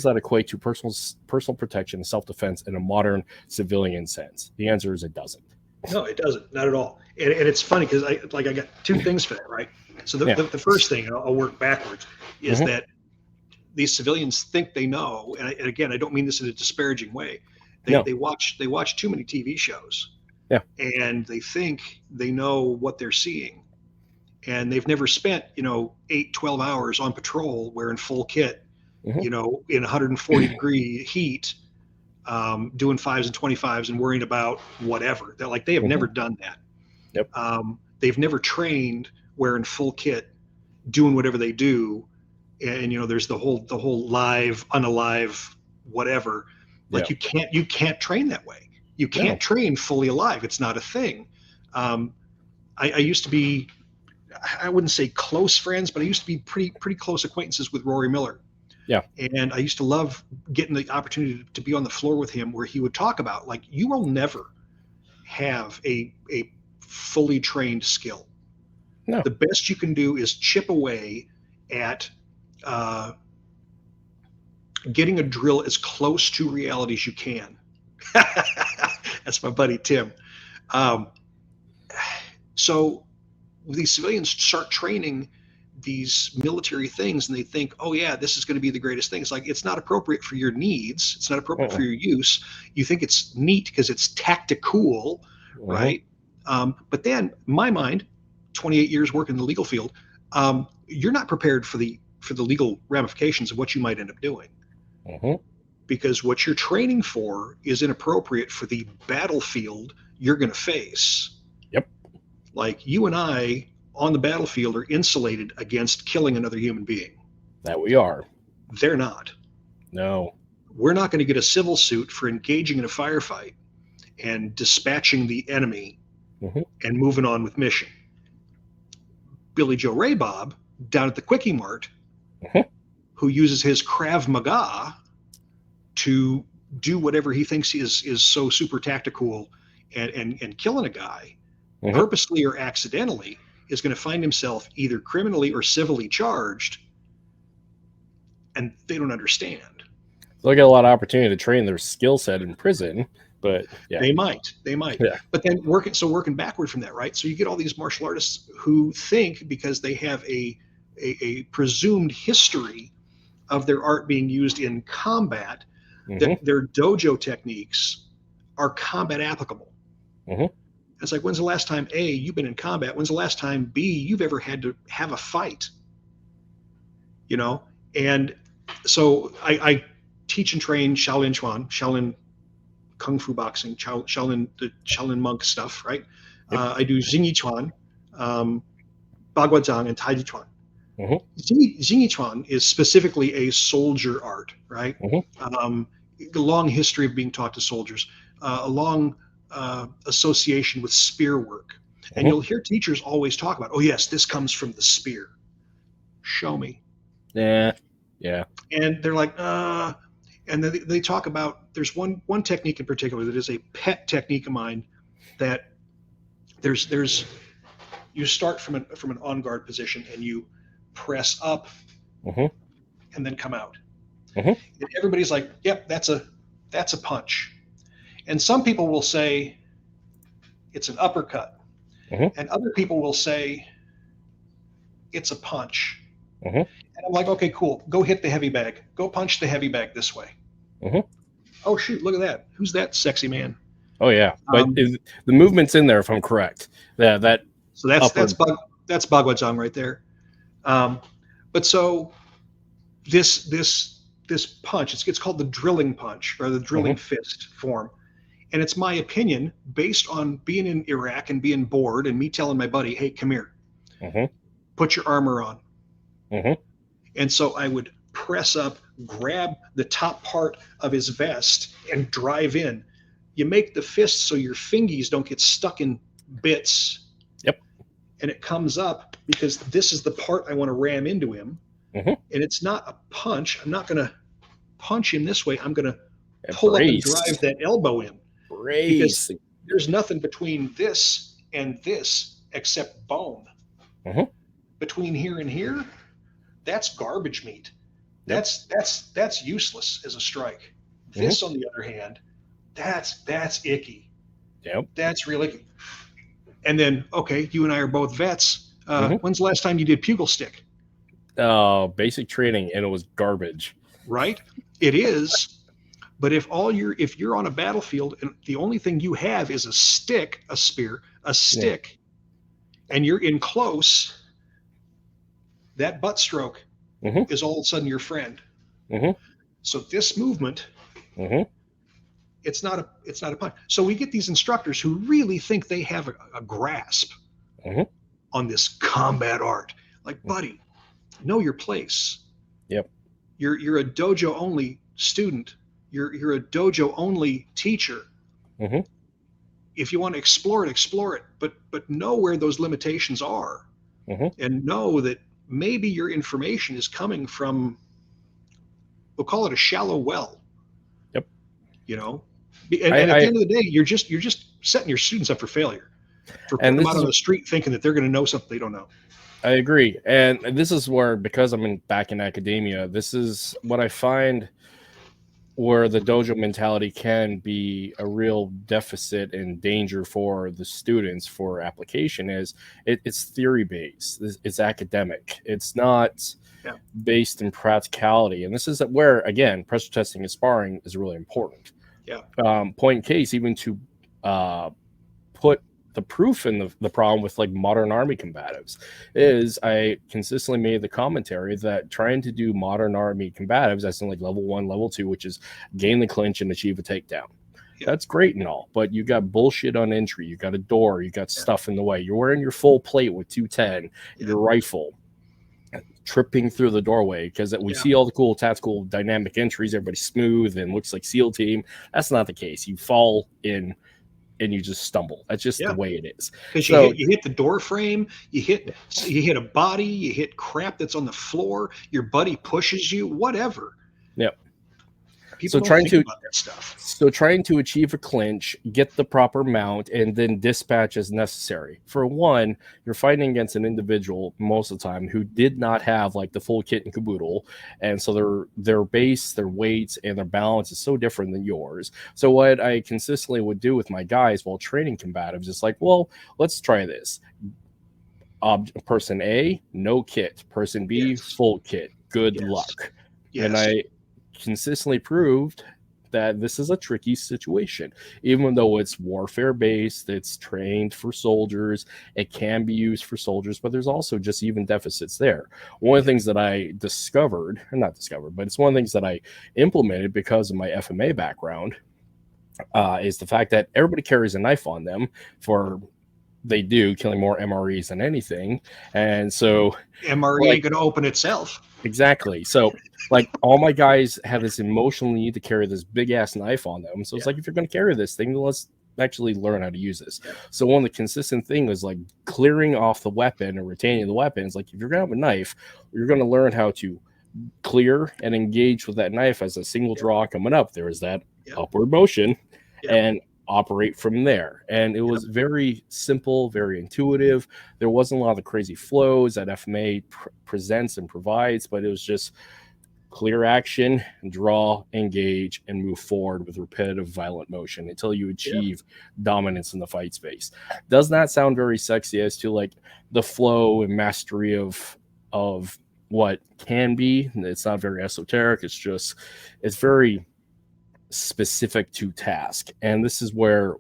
that equate to personal protection and self-defense in a modern civilian sense? The answer is it doesn't. No, it doesn't. Not at all. And it's funny because I got two things for that, right? So the first thing, I'll work backwards, is that these civilians think they know, and again, I don't mean this in a disparaging way. They watch too many TV shows, and they think they know what they're seeing, and they've never spent 8-12 hours on patrol wearing full kit, in 140-degree heat, doing 5s and 25s and worrying about whatever. They have never done that. They've never trained wearing full kit, doing whatever they do. And there's the whole live, unalive, whatever. You can't train that way. You can't train fully alive. It's not a thing. I used to be, I wouldn't say close friends, but I used to be pretty close acquaintances with Rory Miller. Yeah. And I used to love getting the opportunity to be on the floor with him, where he would talk about, you will never have a fully trained skill. No. The best you can do is chip away at getting a drill as close to reality as you can. That's my buddy Tim. So these civilians start training these military things, and they think, oh yeah, this is going to be the greatest thing. It's it's not appropriate for your needs. It's not appropriate for your use. You think it's neat because it's tactical, right? But then, my mind, 28 years working in the legal field, you're not prepared for the legal ramifications of what you might end up doing. Because what you're training for is inappropriate for the battlefield you're going to face. Yep. You and I on the battlefield are insulated against killing another human being. That we are. They're not. No. We're not going to get a civil suit for engaging in a firefight and dispatching the enemy and moving on with mission. Billy Joe Ray Bob down at the Quickie Mart, who uses his Krav Maga to do whatever he thinks is so super tactical and killing a guy, purposely or accidentally, is going to find himself either criminally or civilly charged, and they don't understand. They'll get a lot of opportunity to train their skill set in prison, but they might. Yeah. But then working backward from that, right? So you get all these martial artists who think, because they have a presumed history of their art being used in combat, that their dojo techniques are combat applicable. It's when's the last time, A, you've been in combat? When's the last time, B, you've ever had to have a fight? And so I teach and train Shaolin Kung Fu boxing, the Shaolin monk stuff, right? I do Xingyi Chuan, Baguazhang, and Taiji Chuan. Xingyi Chuan is specifically a soldier art, right? The long history of being taught to soldiers, a long association with spear work. And you'll hear teachers always talk about, oh yes, this comes from the spear. Show me. Yeah. And they're like, and then they talk about, there's one technique in particular that is a pet technique of mine, that there's you start from an on guard position and you press up and then come out. And everybody's like, yep, that's a punch. And some people will say it's an uppercut. And other people will say it's a punch. And I'm like, okay, cool. Go hit the heavy bag. Go punch the heavy bag this way. Oh, shoot, look at that. Who's that sexy man? Oh, yeah. But the movement's in there, if I'm correct. So that's Baguazhang right there. But so this punch, it's called the drilling punch, or the drilling fist form. And it's my opinion, based on being in Iraq and being bored and me telling my buddy, hey, come here, put your armor on. And so I would press up, grab the top part of his vest and drive in. You make the fist so your fingies don't get stuck in bits. And it comes up because this is the part I want to ram into him. And it's not a punch. I'm not going to punch him this way. I'm going to pull up and drive that elbow in. Because there's nothing between this and this except bone. Between here and here, that's garbage meat. That's useless as a strike. This, on the other hand, that's icky. That's real icky. And then, okay, you and I are both vets. When's the last time you did pugil stick? basic training, and it was garbage. Right? It is. But if you're on a battlefield and the only thing you have is a stick, a spear, a stick, and you're in close, that butt stroke is all of a sudden your friend. So this movement, it's not a punch. So we get these instructors who really think they have a grasp on this combat art. Like, buddy, know your place. Yep. You're a dojo only student. You're a dojo only teacher. If you want to explore it, but know where those limitations are, and know that maybe your information is coming from, we'll call it a shallow well. Yep. You know, and at the end of the day, you're just setting your students up for failure, for putting them out on the street thinking that they're going to know something they don't know. I agree, and this is where, because I'm back in academia, this is what I find where the dojo mentality can be a real deficit and danger for the students for application. Is it's theory based, it's academic, it's not based in practicality. And this is where, again, pressure testing and sparring is really important. Point in case, even to put the proof in the problem with like modern Army combatives, is I consistently made the commentary that trying to do modern Army combatives, as in like level 1, level 2, which is gain the clinch and achieve a takedown. That's great and all, but you got bullshit on entry. You got a door, you got stuff in the way. You're wearing your full plate with 210, your rifle, tripping through the doorway, because we see all the cool tactical dynamic entries. Everybody's smooth and looks like SEAL team. That's not the case. You fall in and you just stumble. That's just the way it is. Because you hit the door frame, you hit a body, you hit crap that's on the floor, your buddy pushes you, whatever. Yep. People don't think about that stuff. So trying to achieve a clinch, get the proper mount, and then dispatch as necessary. For one, you're fighting against an individual most of the time who did not have like the full kit and caboodle, and so their base, their weights, and their balance is so different than yours. So what I consistently would do with my guys while training combatives is like, well, let's try this. Person A, no kit. Person B, full kit. Good luck. And I consistently proved that this is a tricky situation. Even though it's warfare based, it's trained for soldiers, it can be used for soldiers, but there's also just even deficits there. One of the things that I but it's one of the things that I implemented because of my FMA background is the fact that everybody carries a knife on them they do, killing more MREs than anything. And so MRE ain't going to open itself. Exactly. So like all my guys have this emotional need to carry this big ass knife on them. So it's like, if you're going to carry this thing, let's actually learn how to use this. So one of the consistent things is like clearing off the weapon or retaining the weapon. It's like, if you're going to have a knife, you're going to learn how to clear and engage with that knife as a single draw coming up. There is that upward motion and operate from there. And it was very simple, very intuitive. There wasn't a lot of the crazy flows that FMA presents and provides, but it was just clear action, draw, engage, and move forward with repetitive violent motion until you achieve dominance in the fight space. Does not sound very sexy as to like the flow and mastery of what can be. It's not very esoteric. It's very specific to task. And this is where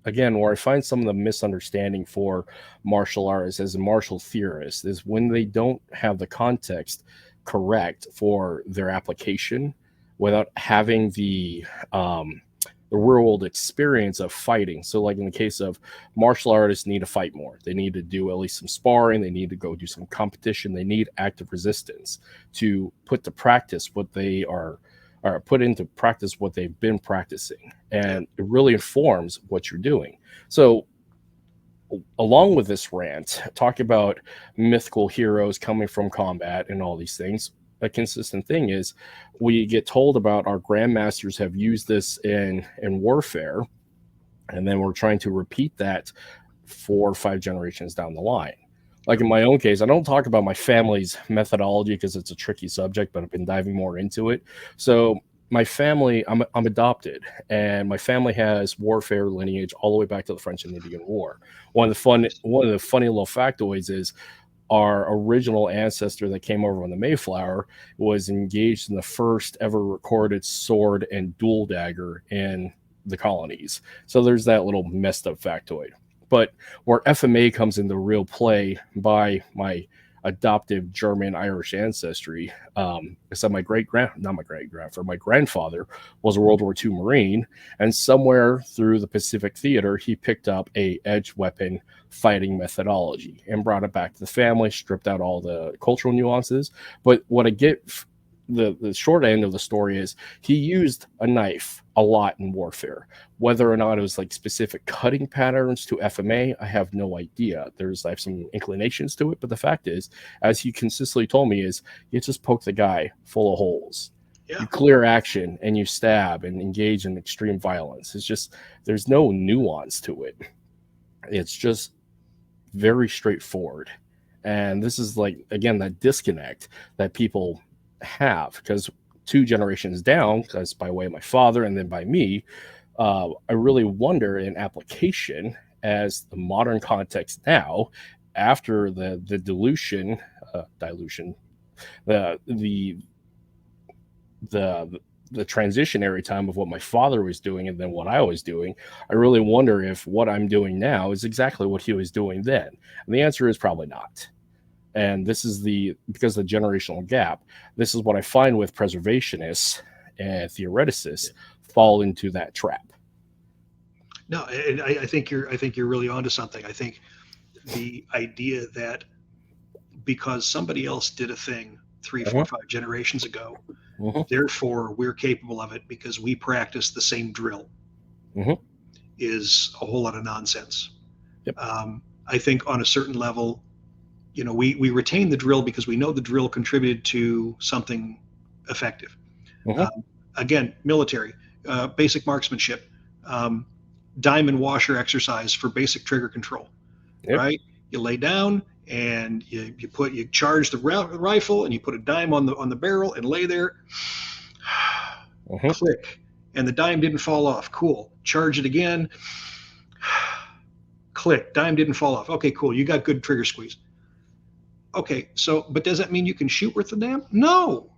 I find some of the misunderstanding for martial artists as a martial theorist is when they don't have the context correct for their application without having the real world experience of fighting. So like in the case of martial artists need to fight more. They need to do at least some sparring. They need to go do some competition. They need active resistance to put to practice what they are put into practice what they've been practicing, and it really informs what you're doing. So along with this rant, talk about mythical heroes coming from combat and all these things. A consistent thing is we get told about our grandmasters have used this in warfare, and then we're trying to repeat that 4 or 5 generations down the line. Like in my own case, I don't talk about my family's methodology because it's a tricky subject, but I've been diving more into it. So my family, I'm adopted, and my family has warfare lineage all the way back to the French and Indian War. One of the funny little factoids is our original ancestor that came over on the Mayflower was engaged in the first ever recorded sword and dual dagger in the colonies. So there's that little messed up factoid. But where FMA comes into real play by my adoptive German Irish ancestry, so my grandfather was a World War II Marine, and somewhere through the Pacific Theater, he picked up a edged weapon fighting methodology and brought it back to the family, stripped out all the cultural nuances. But what I get, the short end of the story is he used a knife a lot in warfare. Whether or not it was like specific cutting patterns to FMA, I have no idea. I have some inclinations to it, but the fact is, as he consistently told me, is you just poke the guy full of holes. Yeah. You clear action and you stab and engage in extreme violence. It's just, there's no nuance to it. It's just very straightforward. And this is like, again, that disconnect that people have, because 2 generations down, because by way of my father and then by me, I really wonder in application as the modern context now, after the dilution, the transitionary time of what my father was doing and then what I was doing, I really wonder if what I'm doing now is exactly what he was doing then. And the answer is probably not. And this is because of the generational gap, this is what I find with preservationists and theoreticists fall into that trap. No, and I think you're really onto something. I think the idea that because somebody else did a thing 3, 4, 5 generations ago, therefore we're capable of it because we practice the same drill, is a whole lot of nonsense. Yep. I think on a certain level, we retain the drill because we know the drill contributed to something effective. Again, military, basic marksmanship, diamond washer exercise for basic trigger control, right? You lay down and you charge the rifle and you put a dime on the barrel and lay there, click, and the dime didn't fall off. Cool. Charge it again, click, dime didn't fall off. Okay, cool. You got good trigger squeeze. Okay, but does that mean you can shoot with the dam? No.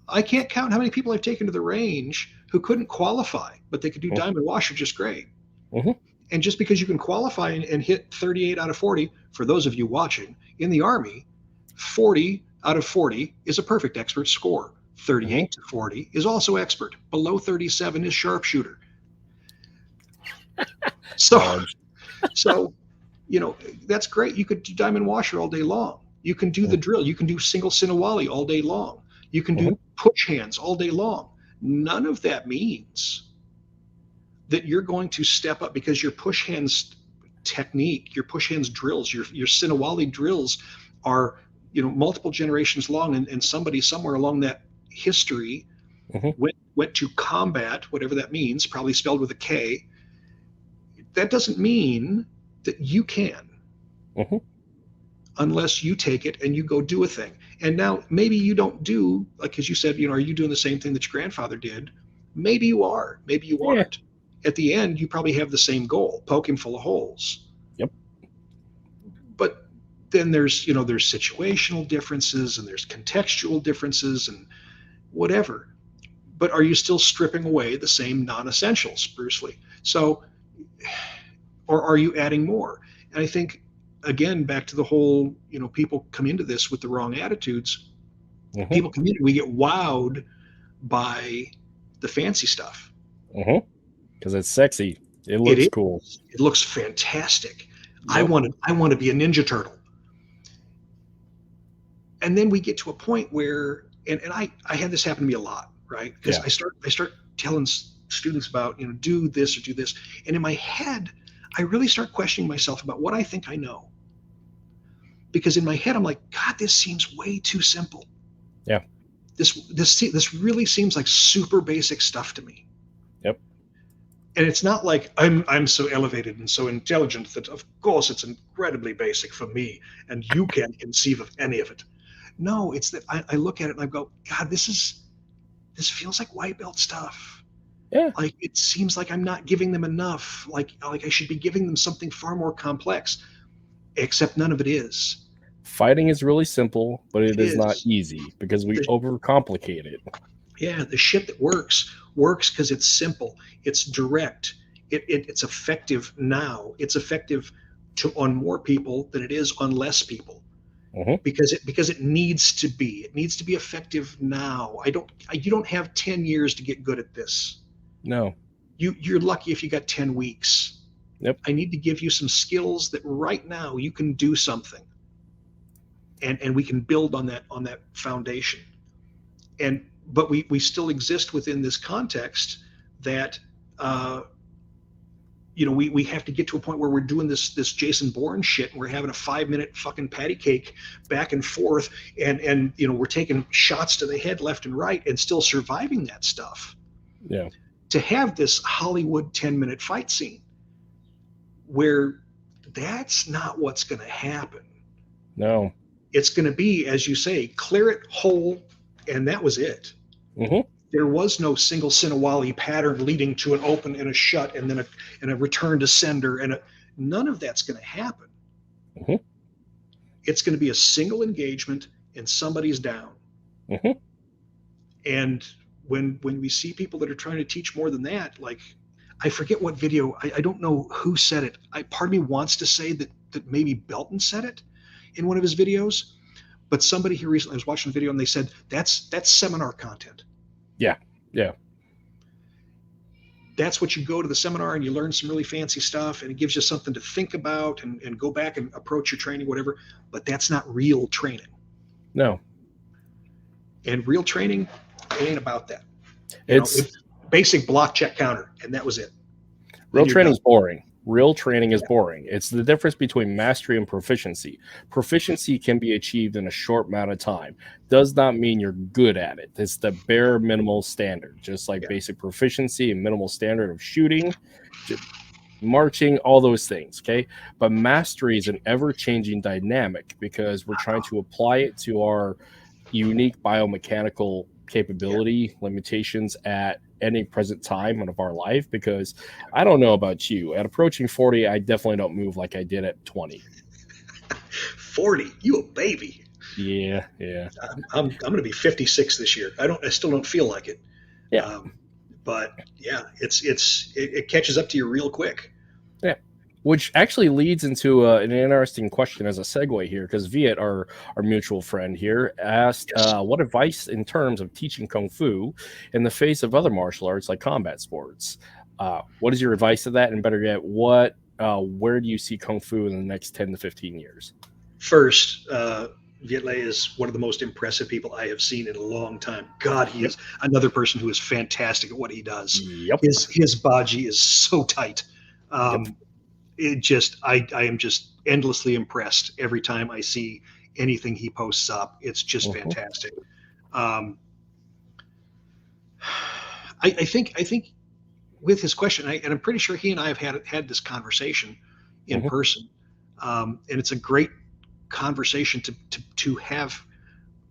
I can't count how many people I've taken to the range who couldn't qualify, but they could do diamond washer just great. And just because you can qualify and hit 38 out of 40, for those of you watching, in the Army, 40 out of 40 is a perfect expert score. 38 to 40 is also expert. Below 37 is sharpshooter. So that's great. You could do diamond washer all day long. You can do the drill. You can do single Sinawali all day long. You can do push hands all day long. None of that means that you're going to step up because your push hands technique, your push hands drills, your Sinawali drills are, multiple generations long, and somebody somewhere along that history went to combat, whatever that means, probably spelled with a K. That doesn't mean that you can, unless you take it and you go do a thing. And now maybe you don't do, like, as you said, are you doing the same thing that your grandfather did? Maybe you are, maybe you aren't. At the end, you probably have the same goal, poke him full of holes. Yep. But then there's situational differences and there's contextual differences and whatever. But are you still stripping away the same non-essentials, Bruce Lee? So, or are you adding more? And I think, again, back to the whole, people come into this with the wrong attitudes. People come in, we get wowed by the fancy stuff. Because it's sexy. It looks cool. It looks fantastic. I want to be a Ninja Turtle. And then we get to a point where, and I had this happen to me a lot, right? Because I start telling students about, do this or do this. And in my head, I really start questioning myself about what I think I know. Because in my head, I'm like, God, this seems way too simple. Yeah. This really seems like super basic stuff to me. Yep. And it's not like I'm so elevated and so intelligent that of course it's incredibly basic for me and you can't conceive of any of it. No, it's that I look at it and I go, God, this feels like white belt stuff. Yeah. Like it seems like I'm not giving them enough. Like I should be giving them something far more complex, except none of it is. Fighting is really simple, but it is not is. easy because we overcomplicate it. Yeah, the shit that works because it's simple, it's direct, it's effective now. It's effective on more people than it is on less people. Because it needs to be. It needs to be effective now. You don't have 10 years to get good at this. No. You're lucky if you got 10 weeks. Yep. I need to give you some skills that right now you can do something. And we can build on that foundation. But we still exist within this context that we have to get to a point where we're doing this Jason Bourne shit, and we're having a 5-minute fucking patty cake back and forth, and we're taking shots to the head left and right and still surviving that stuff. Yeah. To have this Hollywood 10-minute fight scene where that's not what's going to happen. No. It's going to be, as you say, clear it whole, and that was it. There was no single Sinawali pattern leading to an open and a shut and then a return to sender, and none of that's going to happen. It's going to be a single engagement and somebody's down. And when we see people that are trying to teach more than that, like, I forget what video, I don't know who said it. Part of me wants to say that maybe Belton said it in one of his videos, but somebody here recently, I was watching a video and they said that's seminar content. Yeah. That's what you go to the seminar and you learn some really fancy stuff, and it gives you something to think about and go back and approach your training, whatever. But that's not real training. No. And real training, it ain't about that. It's basic block check counter, and that was it. Real training is boring. Real training is boring. It's the difference between mastery and proficiency. Proficiency can be achieved in a short amount of time. Does not mean you're good at it. It's the bare minimal standard, just like basic proficiency and minimal standard of shooting, marching, all those things, okay? But mastery is an ever-changing dynamic because we're trying to apply it to our unique biomechanical capability limitations at any present time of our life, because I don't know about you, at approaching 40 I definitely don't move like I did at 20. 40, you a baby. Yeah I'm gonna be 56 this year. I still don't feel like it. But yeah, it catches up to you real quick. Yeah, which actually leads into an interesting question as a segue here, because Viet, our mutual friend here, asked what advice in terms of teaching Kung Fu in the face of other martial arts like combat sports. What is your advice to that? And better yet, where do you see Kung Fu in the next 10 to 15 years? First, Viet Le is one of the most impressive people I have seen in a long time. God, he is another person who is fantastic at what he does. His baji is so tight. I am just endlessly impressed every time I see anything he posts up. It's just fantastic. I think with his question, and I'm pretty sure he and I have had this conversation in person, and it's a great conversation to have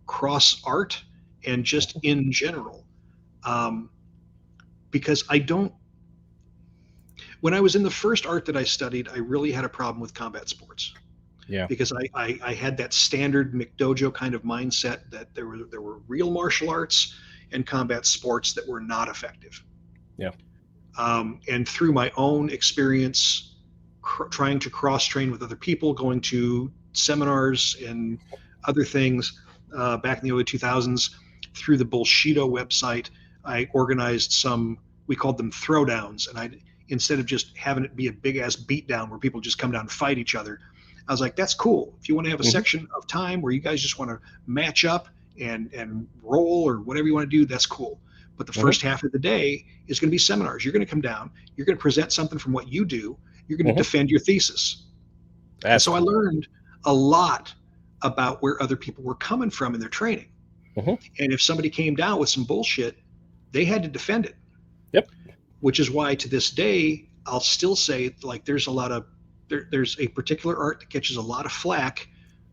cross art and just in general, because when I was in the first art that I studied, I really had a problem with combat sports. Yeah. Because I had that standard McDojo kind of mindset that there were real martial arts and combat sports that were not effective. Yeah. And through my own experience, trying to cross train with other people, going to seminars and other things back in the early 2000s, through the Bullshido website, I organized some, we called them throwdowns, and instead of just having it be a big ass beatdown where people just come down and fight each other, I was like, that's cool. If you want to have a section of time where you guys just want to match up and roll or whatever you want to do, that's cool. But the first half of the day is going to be seminars. You're going to come down, you're going to present something from what you do, you're going to defend your thesis. And so I learned a lot about where other people were coming from in their training. And if somebody came down with some bullshit, they had to defend it. Yep. Which is why to this day, I'll still say, like, there's a particular art that catches a lot of flack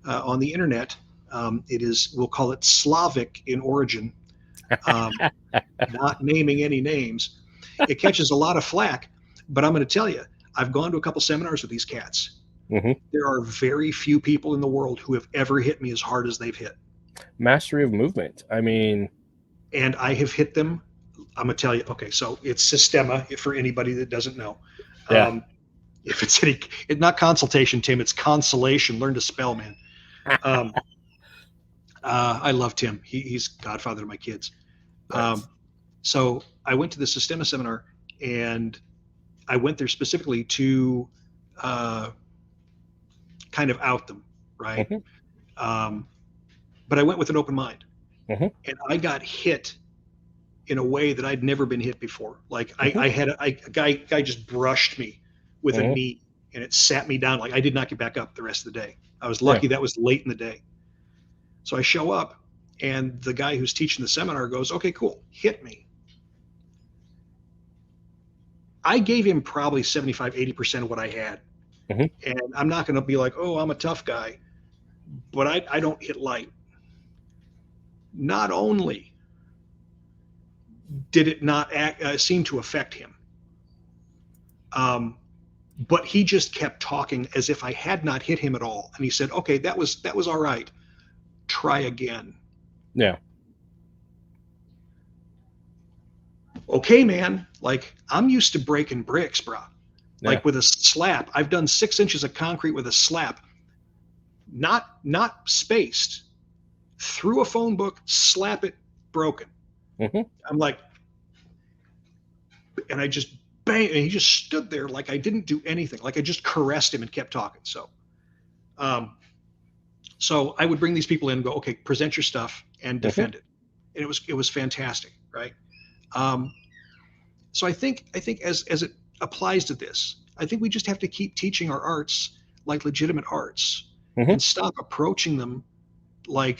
on the internet. We'll call it Slavic in origin, not naming any names. It catches a lot of flack, but I'm going to tell you, I've gone to a couple seminars with these cats. There are very few people in the world who have ever hit me as hard as they've hit. Mastery of movement. I mean, and I have hit them. I'm gonna tell you. Okay, so it's Systema for anybody that doesn't know. Yeah. If it's not consultation, Tim, it's consolation. Learn to spell, man. I love Tim. He's godfather to my kids. Nice. So I went to the Systema seminar, and I went there specifically to kind of out them, right? But I went with an open mind, and I got hit in a way that I'd never been hit before. Like I had a guy just brushed me with a knee, and it sat me down. Like I did not get back up the rest of the day. I was lucky that was late in the day. So I show up, and the guy who's teaching the seminar goes, "Okay, cool, hit me." I gave him probably 75, 80% of what I had. And I'm not going to be like, "Oh, I'm a tough guy," but I don't hit light. Not only did it not seem to affect him, but he just kept talking as if I had not hit him at all. And he said, "Okay, that was all right. Try again." Yeah. Okay, man. Like I'm used to breaking bricks, bro. Like with a slap. I've done 6 inches of concrete with a slap, not spaced, through a phone book, slap it, broken. I'm like, and I just bang, and he just stood there like I didn't do anything, like I just caressed him and kept talking. So I would bring these people in and go, "Okay, present your stuff and defend it," and it was fantastic, right? So I think as it applies to this, I think we just have to keep teaching our arts like legitimate arts and stop approaching them like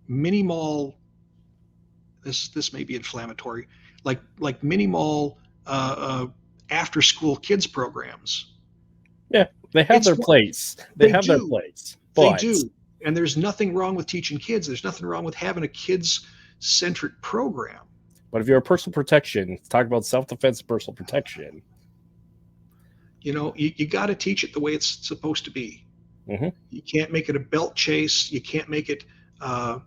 mini mall. This may be inflammatory, like mini mall after school kids programs. Yeah, they have their place. They have their place. They do. And there's nothing wrong with teaching kids. There's nothing wrong with having a kids-centric program. But if you're a personal protection, talk about self-defense and personal protection. You know, you got to teach it the way it's supposed to be. You can't make it a belt chase. You can't make it, a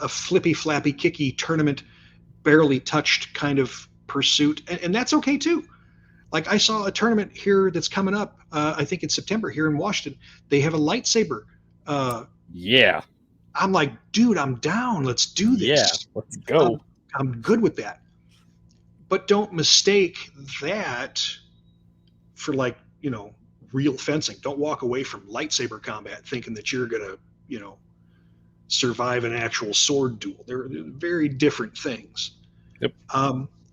flippy, flappy, kicky tournament, barely touched kind of pursuit. And that's okay, too. Like I saw a tournament here that's coming up, I think it's September here in Washington. They have a lightsaber. Yeah. I'm like, dude, I'm down. Let's do this. Yeah, let's go. I'm good with that. But don't mistake that for real fencing. Don't walk away from lightsaber combat thinking that you're going to, survive an actual sword duel. They're very different things. Yep.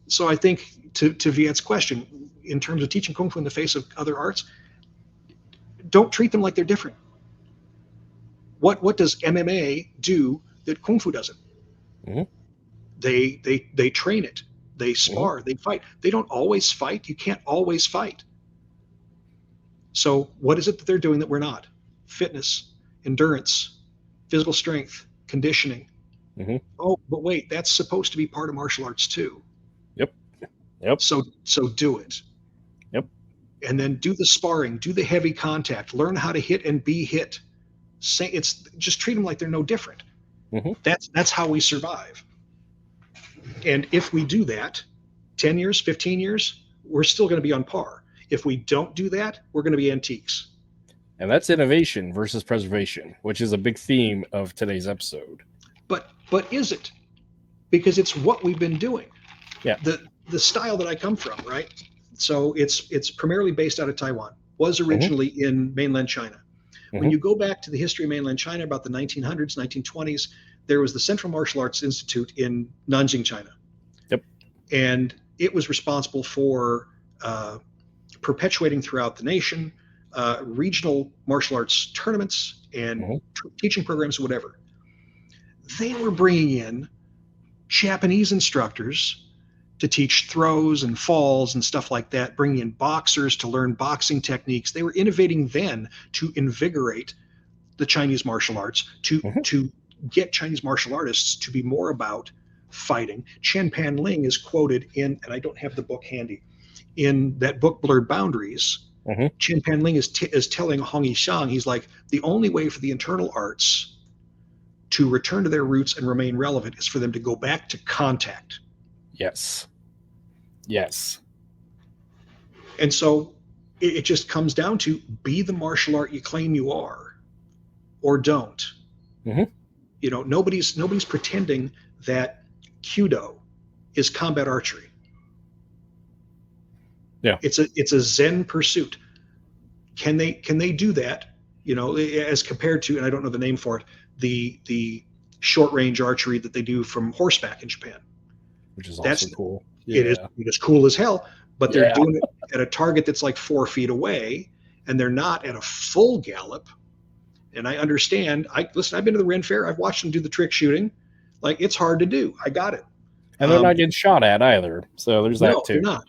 So I think to Viet's question, in terms of teaching Kung Fu in the face of other arts, don't treat them like they're different. What does MMA do that Kung Fu doesn't? They train it. They spar. They fight. They don't always fight. You can't always fight. So what is it that they're doing that we're not? Fitness, endurance, physical strength, conditioning. Oh, but wait, that's supposed to be part of martial arts too. Yep. So do it. Yep. And then do the sparring, do the heavy contact, learn how to hit and be hit. Just treat them like they're no different. That's how we survive. And if we do that, 10 years, 15 years, we're still going to be on par. If we don't do that, we're going to be antiques. And that's innovation versus preservation, which is a big theme of today's episode. But is it? Because it's what we've been doing. Yeah. The style that I come from, right? So it's primarily based out of Taiwan. Was originally in mainland China. When you go back to the history of mainland China, about the 1900s, 1920s, there was the Central Martial Arts Institute in Nanjing, China. Yep. And it was responsible for perpetuating throughout the nation regional martial arts tournaments and teaching programs, whatever. They were bringing in Japanese instructors to teach throws and falls and stuff like that, bringing in boxers to learn boxing techniques. They were innovating then to invigorate the Chinese martial arts, to get Chinese martial artists to be more about fighting. Chen Panling is quoted in, and I don't have the book handy, in that book, Blurred Boundaries, Chen Panling is telling Hong Yishang, he's like, the only way for the internal arts to return to their roots and remain relevant is for them to go back to contact. Yes. Yes. And so it just comes down to be the martial art you claim you are, or don't. You know, nobody's pretending that Kyudo is combat archery. Yeah. It's a Zen pursuit. Can they do that? You know, as compared to, and I don't know the name for it, the short range archery that they do from horseback in Japan, which is also cool. It is cool as hell, but they're doing it at a target that's like 4 feet away, and they're not at a full gallop. And I understand. I've been to the Ren Fair. I've watched them do the trick shooting. Like, it's hard to do. I got it. And they're not getting shot at either. So there's that too. They're not.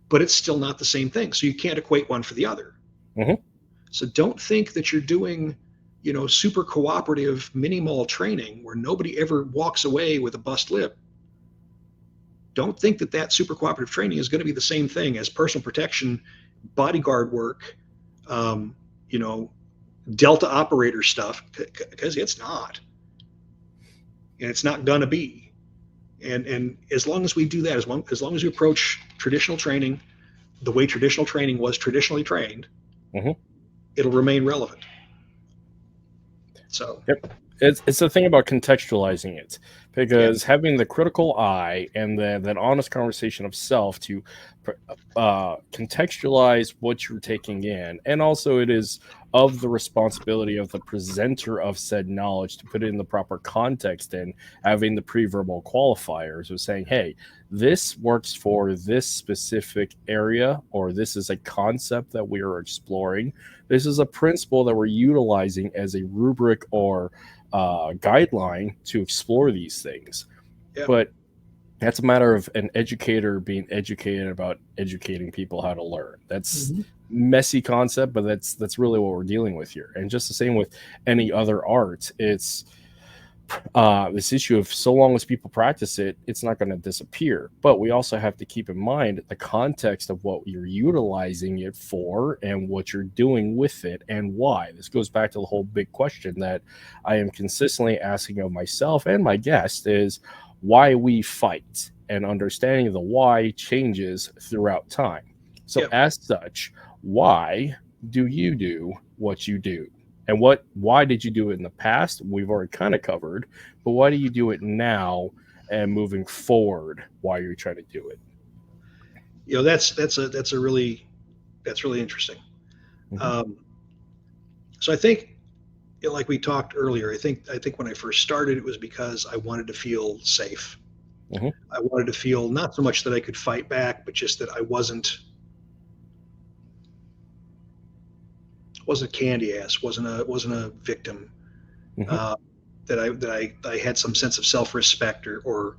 But it's still not the same thing. So you can't equate one for the other. So don't think that you're doing, you know, super cooperative mini mall training where nobody ever walks away with a bust lip. Don't think that super cooperative training is going to be the same thing as personal protection, bodyguard work, you know, Delta operator stuff, because it's not. And it's not going to be. And as long as we do that, as long as we approach traditional training the way traditional training was traditionally trained, it'll remain relevant. So it's the thing about contextualizing it, because having the critical eye and that honest conversation of self to contextualize what you're taking in, and also it is of the responsibility of the presenter of said knowledge to put it in the proper context, and having the pre-verbal qualifiers of saying, hey, this works for this specific area, or this is a concept that we are exploring. This is a principle that we're utilizing as a rubric or guideline to explore these things. But that's a matter of an educator being educated about educating people how to learn. That's messy concept, but that's really what we're dealing with here. And just the same with any other art, it's this issue of so long as people practice it, it's not going to disappear. But we also have to keep in mind the context of what you're utilizing it for and what you're doing with it and why. This goes back to the whole big question that I am consistently asking of myself and my guest is why we fight, and understanding the why changes throughout time. So as such, why do you do what you do? And why did you do it in the past? We've already kind of covered, but why do you do it now and moving forward? Why are you trying to do it? You know, that's really interesting. So I think, you know, like we talked earlier, I think when I first started, it was because I wanted to feel safe. I wanted to feel not so much that I could fight back, but just that I wasn't candy ass, wasn't a victim, that I had some sense of self-respect or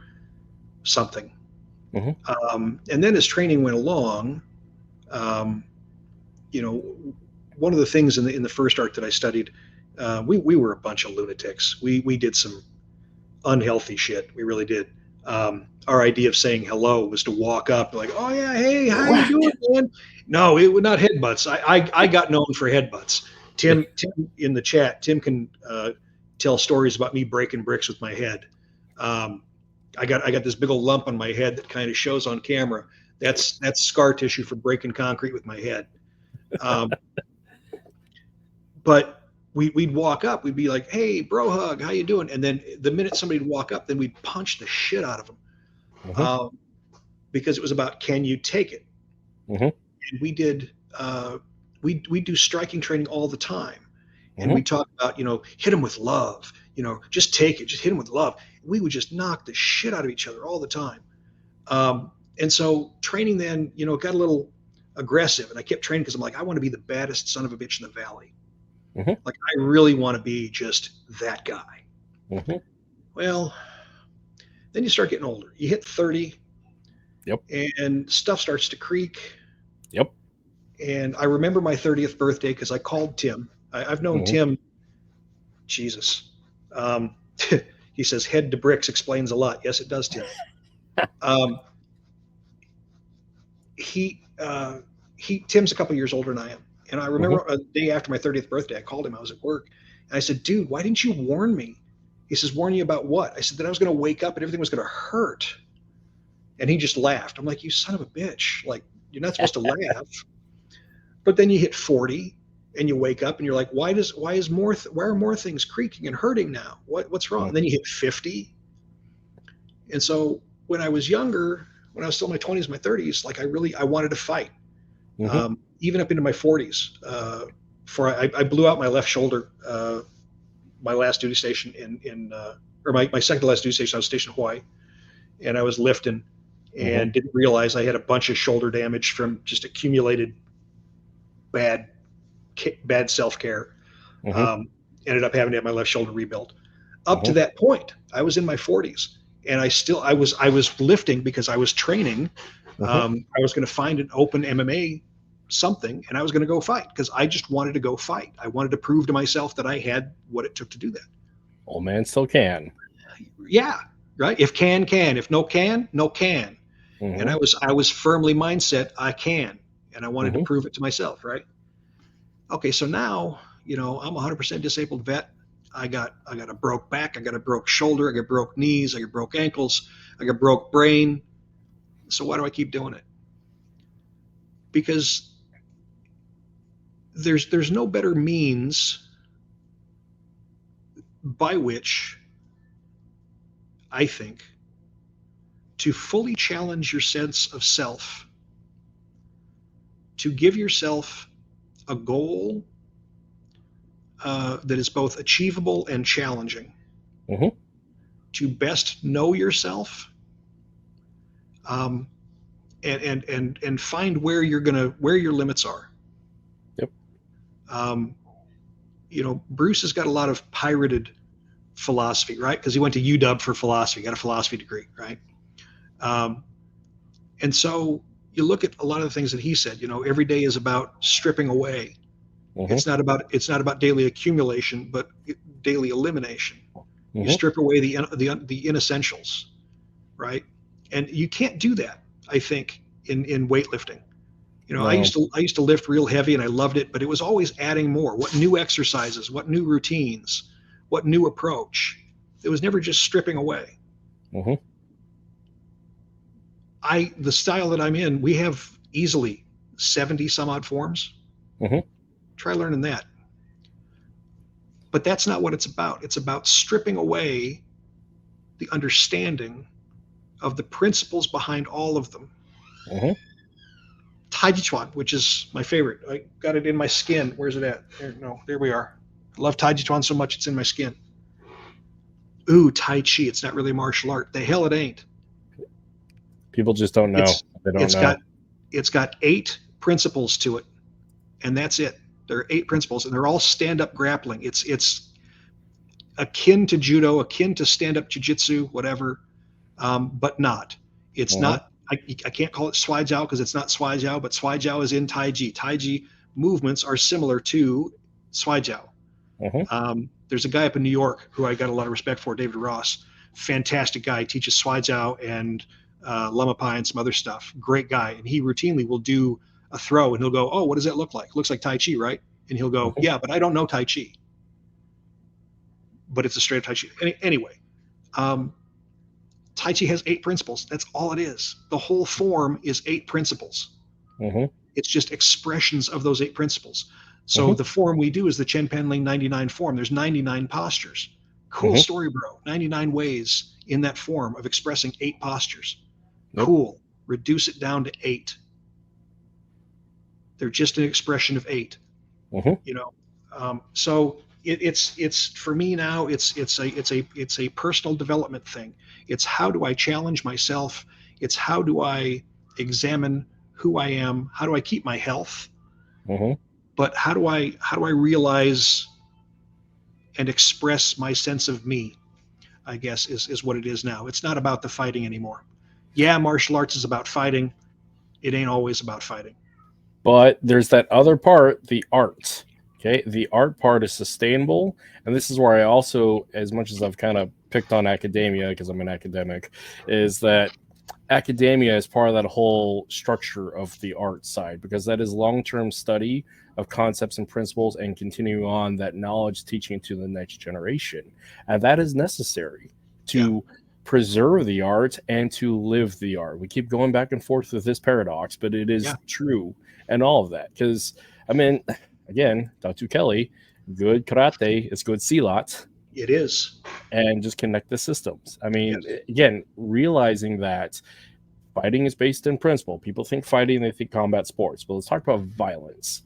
something. And then as training went along, you know, one of the things in the first art that I studied, we were a bunch of lunatics. We did some unhealthy shit. We really did. Our idea of saying hello was to walk up like, oh yeah, hey, how you doing, man? No, it would not headbutts. I got known for headbutts. Tim in the chat, Tim can tell stories about me breaking bricks with my head. I got this big old lump on my head that kind of shows on camera. That's scar tissue for breaking concrete with my head. But we'd walk up, we'd be like, hey, bro hug, how you doing? And then the minute somebody would walk up, then we'd punch the shit out of them. Because it was about, can you take it? And we did, we do striking training all the time. And we talk about, you know, hit them with love, you know, just take it, just hit them with love. We would just knock the shit out of each other all the time. And so training then, you know, got a little aggressive, and I kept training because I'm like, I want to be the baddest son of a bitch in the valley. Like, I really want to be just that guy. Well, then you start getting older. You hit 30. And stuff starts to creak. And I remember my 30th birthday because I called Tim. I've known Tim. Jesus. He says, head to bricks explains a lot. Yes, it does, Tim. Tim's a couple years older than I am. And I remember a day after my 30th birthday, I called him. I was at work. And I said, dude, why didn't you warn me? He says, warn you about what? I said that I was going to wake up and everything was going to hurt. And he just laughed. I'm like, you son of a bitch. Like, you're not supposed to laugh. But then you hit 40 and you wake up and you're like, why are more things creaking and hurting now? What's wrong? And then you hit 50. And so when I was younger, when I was still in my 20s, my 30s, like I wanted to fight. Even up into my 40s. I blew out my left shoulder, my last duty station my second to last duty station. I was stationed in Hawaii, and I was lifting, and didn't realize I had a bunch of shoulder damage from just accumulated bad self-care. Ended up having to have my left shoulder rebuilt. Up to that point, I was in my 40s, and I was lifting because I was training. I was going to find an open MMA something, and I was going to go fight because I just wanted to go fight. I wanted to prove to myself that I had what it took to do that. Old man still can. Yeah, right. If can, if no can, no can. And I was firmly mindset I can, and I wanted to prove it to myself. Right. Okay, so now I'm a 100% disabled vet. I got a broke back. I got a broke shoulder. I got broke knees. I got broke ankles. I got broke brain. So why do I keep doing it? Because there's no better means by which I think to fully challenge your sense of self, to give yourself a goal that is both achievable and challenging, to best know yourself, and find where your limits are. Bruce has got a lot of pirated philosophy, right? Because he went to UW for philosophy, got a philosophy degree, right? And so you look at a lot of the things that he said. Every day is about stripping away. It's not about daily accumulation, but daily elimination. You strip away the inessentials, right? And you can't do that, I think, in weightlifting. No. I used to lift real heavy and I loved it, but it was always adding more. What new exercises, what new routines, what new approach. It was never just stripping away. The style that I'm in, we have easily 70 some odd forms. Try learning that. But that's not what it's about. It's about stripping away the understanding of the principles behind all of them. Tai Chi Chuan, which is my favorite. I got it in my skin. Where's it at? There we are. I love Tai Chi Chuan so much it's in my skin. Ooh, Tai Chi. It's not really a martial art. The hell it ain't. People just don't know. It's got 8 principles to it, and that's it. There are 8 principles, and they're all stand-up grappling. It's akin to judo, akin to stand-up jiu-jitsu, whatever, but not. It's not. I can't call it Swai Jiao because it's not Swai Jiao, but Swai Jiao is in Tai Chi. Tai Chi movements are similar to Swai Jiao. There's a guy up in New York who I got a lot of respect for, David Ross. Fantastic guy. Teaches Swai Jiao and Lama Pai and some other stuff. Great guy. And he routinely will do a throw and he'll go, oh, what does that look like? It looks like Tai Chi, right? And he'll go, yeah, but I don't know Tai Chi. But it's a straight up Tai Chi. Anyway, Tai Chi has 8 principles. That's all it is. The whole form is 8 principles. It's just expressions of those 8 principles. So the form we do is the Chen Pan Ling 99 form. There's 99 postures. Cool story, bro. 99 ways in that form of expressing 8 postures. Cool. Reduce it down to 8. They're just an expression of 8. So it's for me now. It's a personal development thing. It's how do I challenge myself? It's how do I examine who I am? How do I keep my health? But how do I realize and express my sense of me? I guess is what it is now. It's not about the fighting anymore. Yeah, martial arts is about fighting. It ain't always about fighting. But there's that other part, the art. Okay, the art part is sustainable, and this is where I also, as much as I've kind of picked on academia because I'm an academic, is that academia is part of that whole structure of the art side, because that is long-term study of concepts and principles and continuing on that knowledge, teaching to the next generation. And that is necessary to preserve the art and to live the art. We keep going back and forth with this paradox, but it is true, and all of that. Because, I mean, again, Datu Kelly, good karate is good silat. It is. And just connect the systems. I mean, again, realizing that fighting is based in principle. People think fighting, they think combat sports. But let's talk about violence.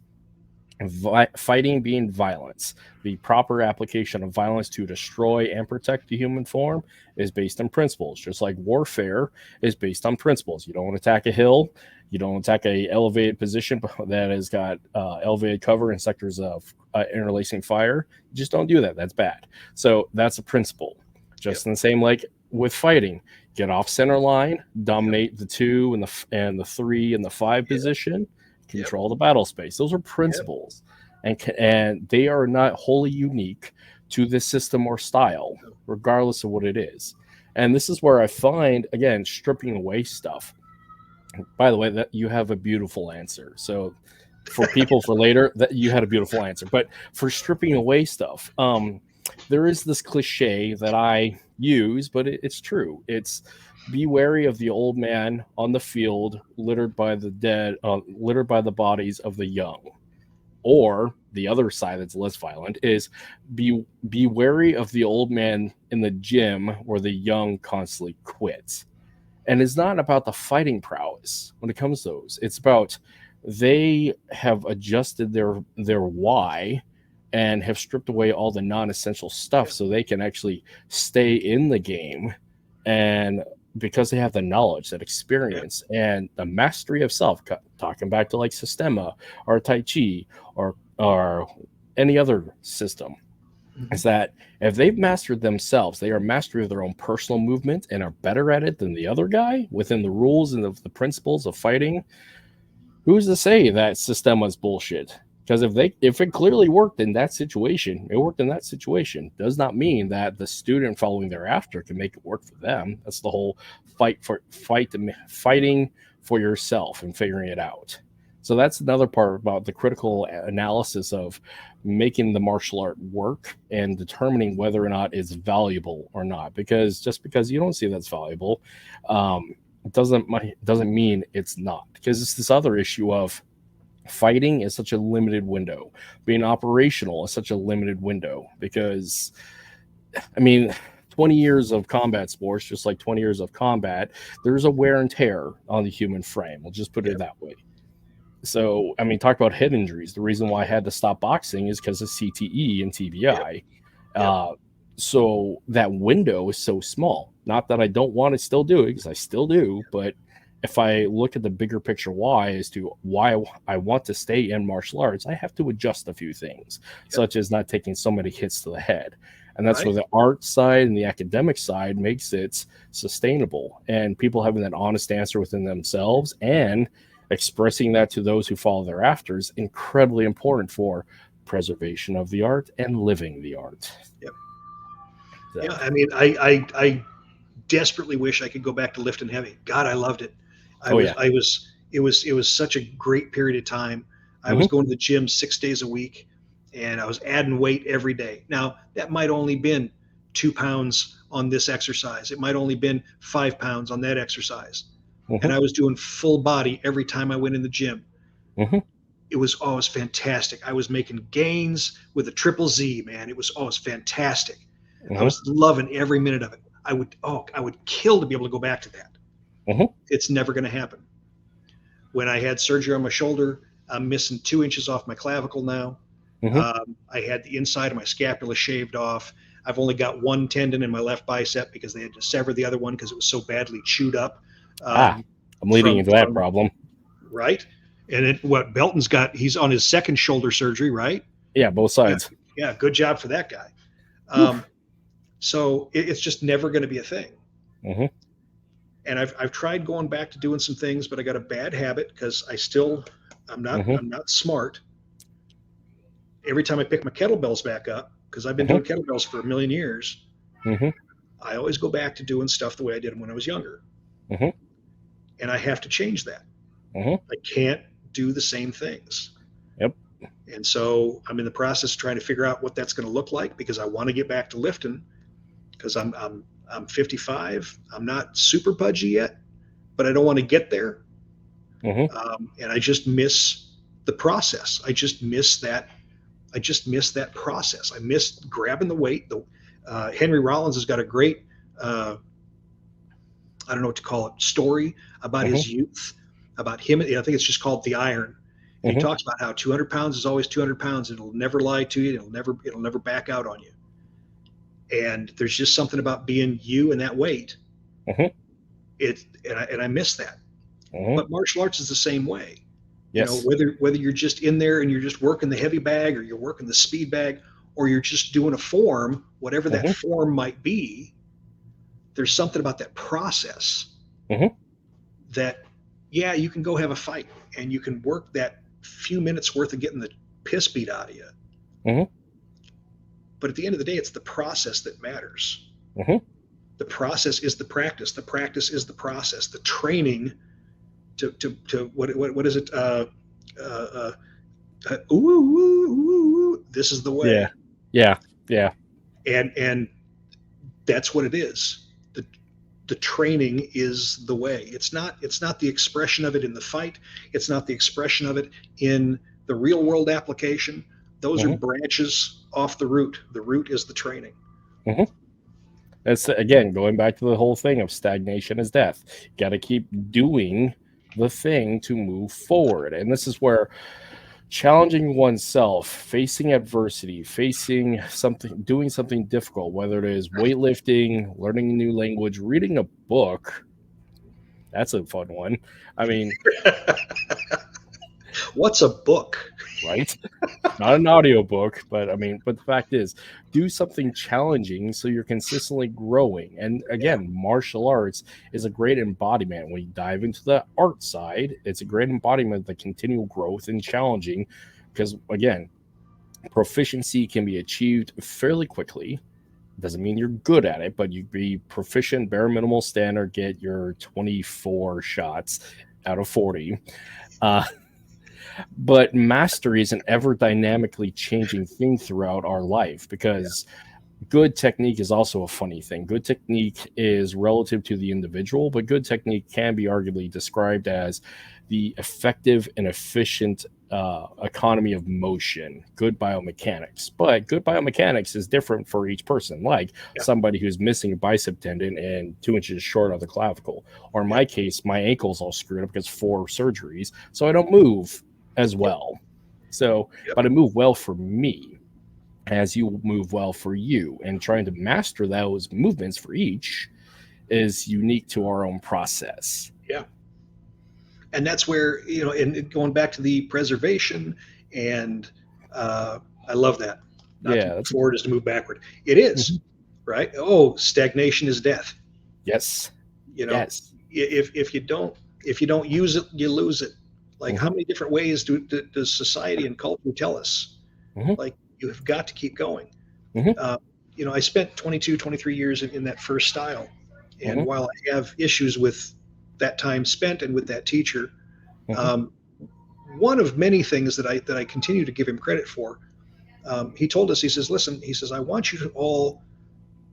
Fighting being violence. The proper application of violence to destroy and protect the human form is based on principles. Just like warfare is based on principles. You don't attack a hill. You don't attack a elevated position that has got elevated cover and sectors of interlacing fire. You just don't do that. That's bad. So that's a principle. Just in the same, like with fighting, get off center line, dominate the 2 and the 3 and the 5 position, control the battle space. Those are principles, and they are not wholly unique to this system or style, regardless of what it is. And this is where I find, again, stripping away stuff. By the way, that you have a beautiful answer. So for people for later, that you had a beautiful answer. But for stripping away stuff, there is this cliche that I use, but it's true. It's be wary of the old man on the field, littered by the dead, littered by the bodies of the young. Or the other side that's less violent is be wary of the old man in the gym where the young constantly quit. And it's not about the fighting prowess when it comes to those. It's about they have adjusted their why and have stripped away all the non-essential stuff so they can actually stay in the game. And because they have the knowledge, that experience, and the mastery of self, talking back to like Sistema or Tai Chi or any other system, is that if they've mastered themselves, they are mastery of their own personal movement and are better at it than the other guy within the rules and the principles of fighting. Who's to say that Sistema is bullshit? Because if it clearly worked in that situation, it worked in that situation. Does not mean that the student following thereafter can make it work for them. That's the whole fighting for yourself and figuring it out. So that's another part about the critical analysis of making the martial art work and determining whether or not it's valuable or not. Because just because you don't see that's valuable, doesn't mean it's not. Because it's this other issue of fighting is such a limited window. Being operational is such a limited window. Because, I mean, 20 years of combat sports, just like 20 years of combat, there's a wear and tear on the human frame. We'll just put it that way. So, I mean, talk about head injuries. The reason why I had to stop boxing is because of CTE and TBI. So that window is so small. Not that I don't want to still do it, because I still do. But if I look at the bigger picture why as to why I want to stay in martial arts, I have to adjust a few things, such as not taking so many hits to the head. And that's where the art side and the academic side makes it sustainable. And people having that honest answer within themselves and expressing that to those who follow thereafter is incredibly important for preservation of the art and living the art. So. Yeah, I mean, I desperately wish I could go back to lifting heavy. God, I loved it. It was such a great period of time. I was going to the gym 6 days a week, and I was adding weight every day. Now, that might only been 2 pounds on this exercise. It might only been 5 pounds on that exercise. And I was doing full body every time I went in the gym. It was always fantastic. I was making gains with a triple Z, man. It was always fantastic. I was loving every minute of it. I would kill to be able to go back to that. It's never going to happen. When I had surgery on my shoulder, I'm missing 2 inches off my clavicle now. I had the inside of my scapula shaved off. I've only got one tendon in my left bicep because they had to sever the other one because it was so badly chewed up. I'm leading into that problem. Right. And what Belton's got, he's on his second shoulder surgery, right? Yeah, both sides. Yeah, good job for that guy. So it's just never going to be a thing. And I've tried going back to doing some things, but I got a bad habit because I'm not smart. Every time I pick my kettlebells back up, because I've been doing kettlebells for a million years, I always go back to doing stuff the way I did them when I was younger. and I have to change that. Mhm. I can't do the same things. Yep. And so I'm in the process of trying to figure out what that's going to look like, because I want to get back to lifting, because I'm 55. I'm not super pudgy yet, but I don't want to get there. Mhm. And I just miss the process. I just miss that process. I miss grabbing the weight. Henry Rollins has got a great, I don't know what to call it, story about Mhm. his youth, about him. I think it's just called The Iron. And he Mhm. talks about how 200 pounds is always 200 pounds. It'll never lie to you. It'll never back out on you. And there's just something about being you and that weight. Mhm. And I miss that. Mhm. But martial arts is the same way. Yes. Whether you're just in there and you're just working the heavy bag, or you're working the speed bag, or you're just doing a form, whatever that Mhm. form might be, there's something about that process Mhm. that, yeah, you can go have a fight and you can work that few minutes worth of getting the piss beat out of you. Mhm. But at the end of the day, it's the process that matters. Mhm. The process is the practice. The practice is the process. The training to what is it? This is the Yeah. way. Yeah. Yeah. And that's what it is. The training is the way. It's not the expression of it in the fight. It's not the expression of it in the real world application. Those are Mhm. branches off the root. The root is the training. Mhm. That's again going back to the whole thing of stagnation is death. You got to keep doing the thing to move forward. And this is where challenging oneself, facing adversity, facing something, doing something difficult, whether it is weightlifting, learning a new language, reading a book, that's a fun one. I mean, What's a book? right? Not an audiobook, but I mean, but the fact is, do something challenging so you're consistently growing. And Yeah. again, martial arts is a great embodiment. When you dive into the art side, it's a great embodiment of the continual growth and challenging, because again, proficiency can be achieved fairly quickly. Doesn't mean you're good at it, but you be proficient, bare minimal standard, get your 24 shots out of 40. But mastery is an ever dynamically changing thing throughout our life, because good technique is also a funny thing. Good technique is relative to the individual, but good technique can be arguably described as the effective and efficient economy of motion, good biomechanics. But good biomechanics is different for each person. Like Yeah. somebody who's missing a bicep tendon and 2 inches short of the clavicle, or in my case, my ankle's all screwed up because 4 surgeries, so I don't move as well. So, but I move well for me, as you move well for you, and trying to master those movements for each is unique to our own process. Yeah. And that's where, and going back to the preservation, and I love that. Not to Yeah, move forward is to move backward. It is, right? Oh, stagnation is death. yes. Yes. If you don't use it, you lose it. Like, how many different ways does society and culture tell us? Like, you have got to keep going. I spent 22, 23 years in that first style. And while I have issues with that time spent and with that teacher, one of many things that I continue to give him credit for, he told us, he says, listen, he says, I want you to all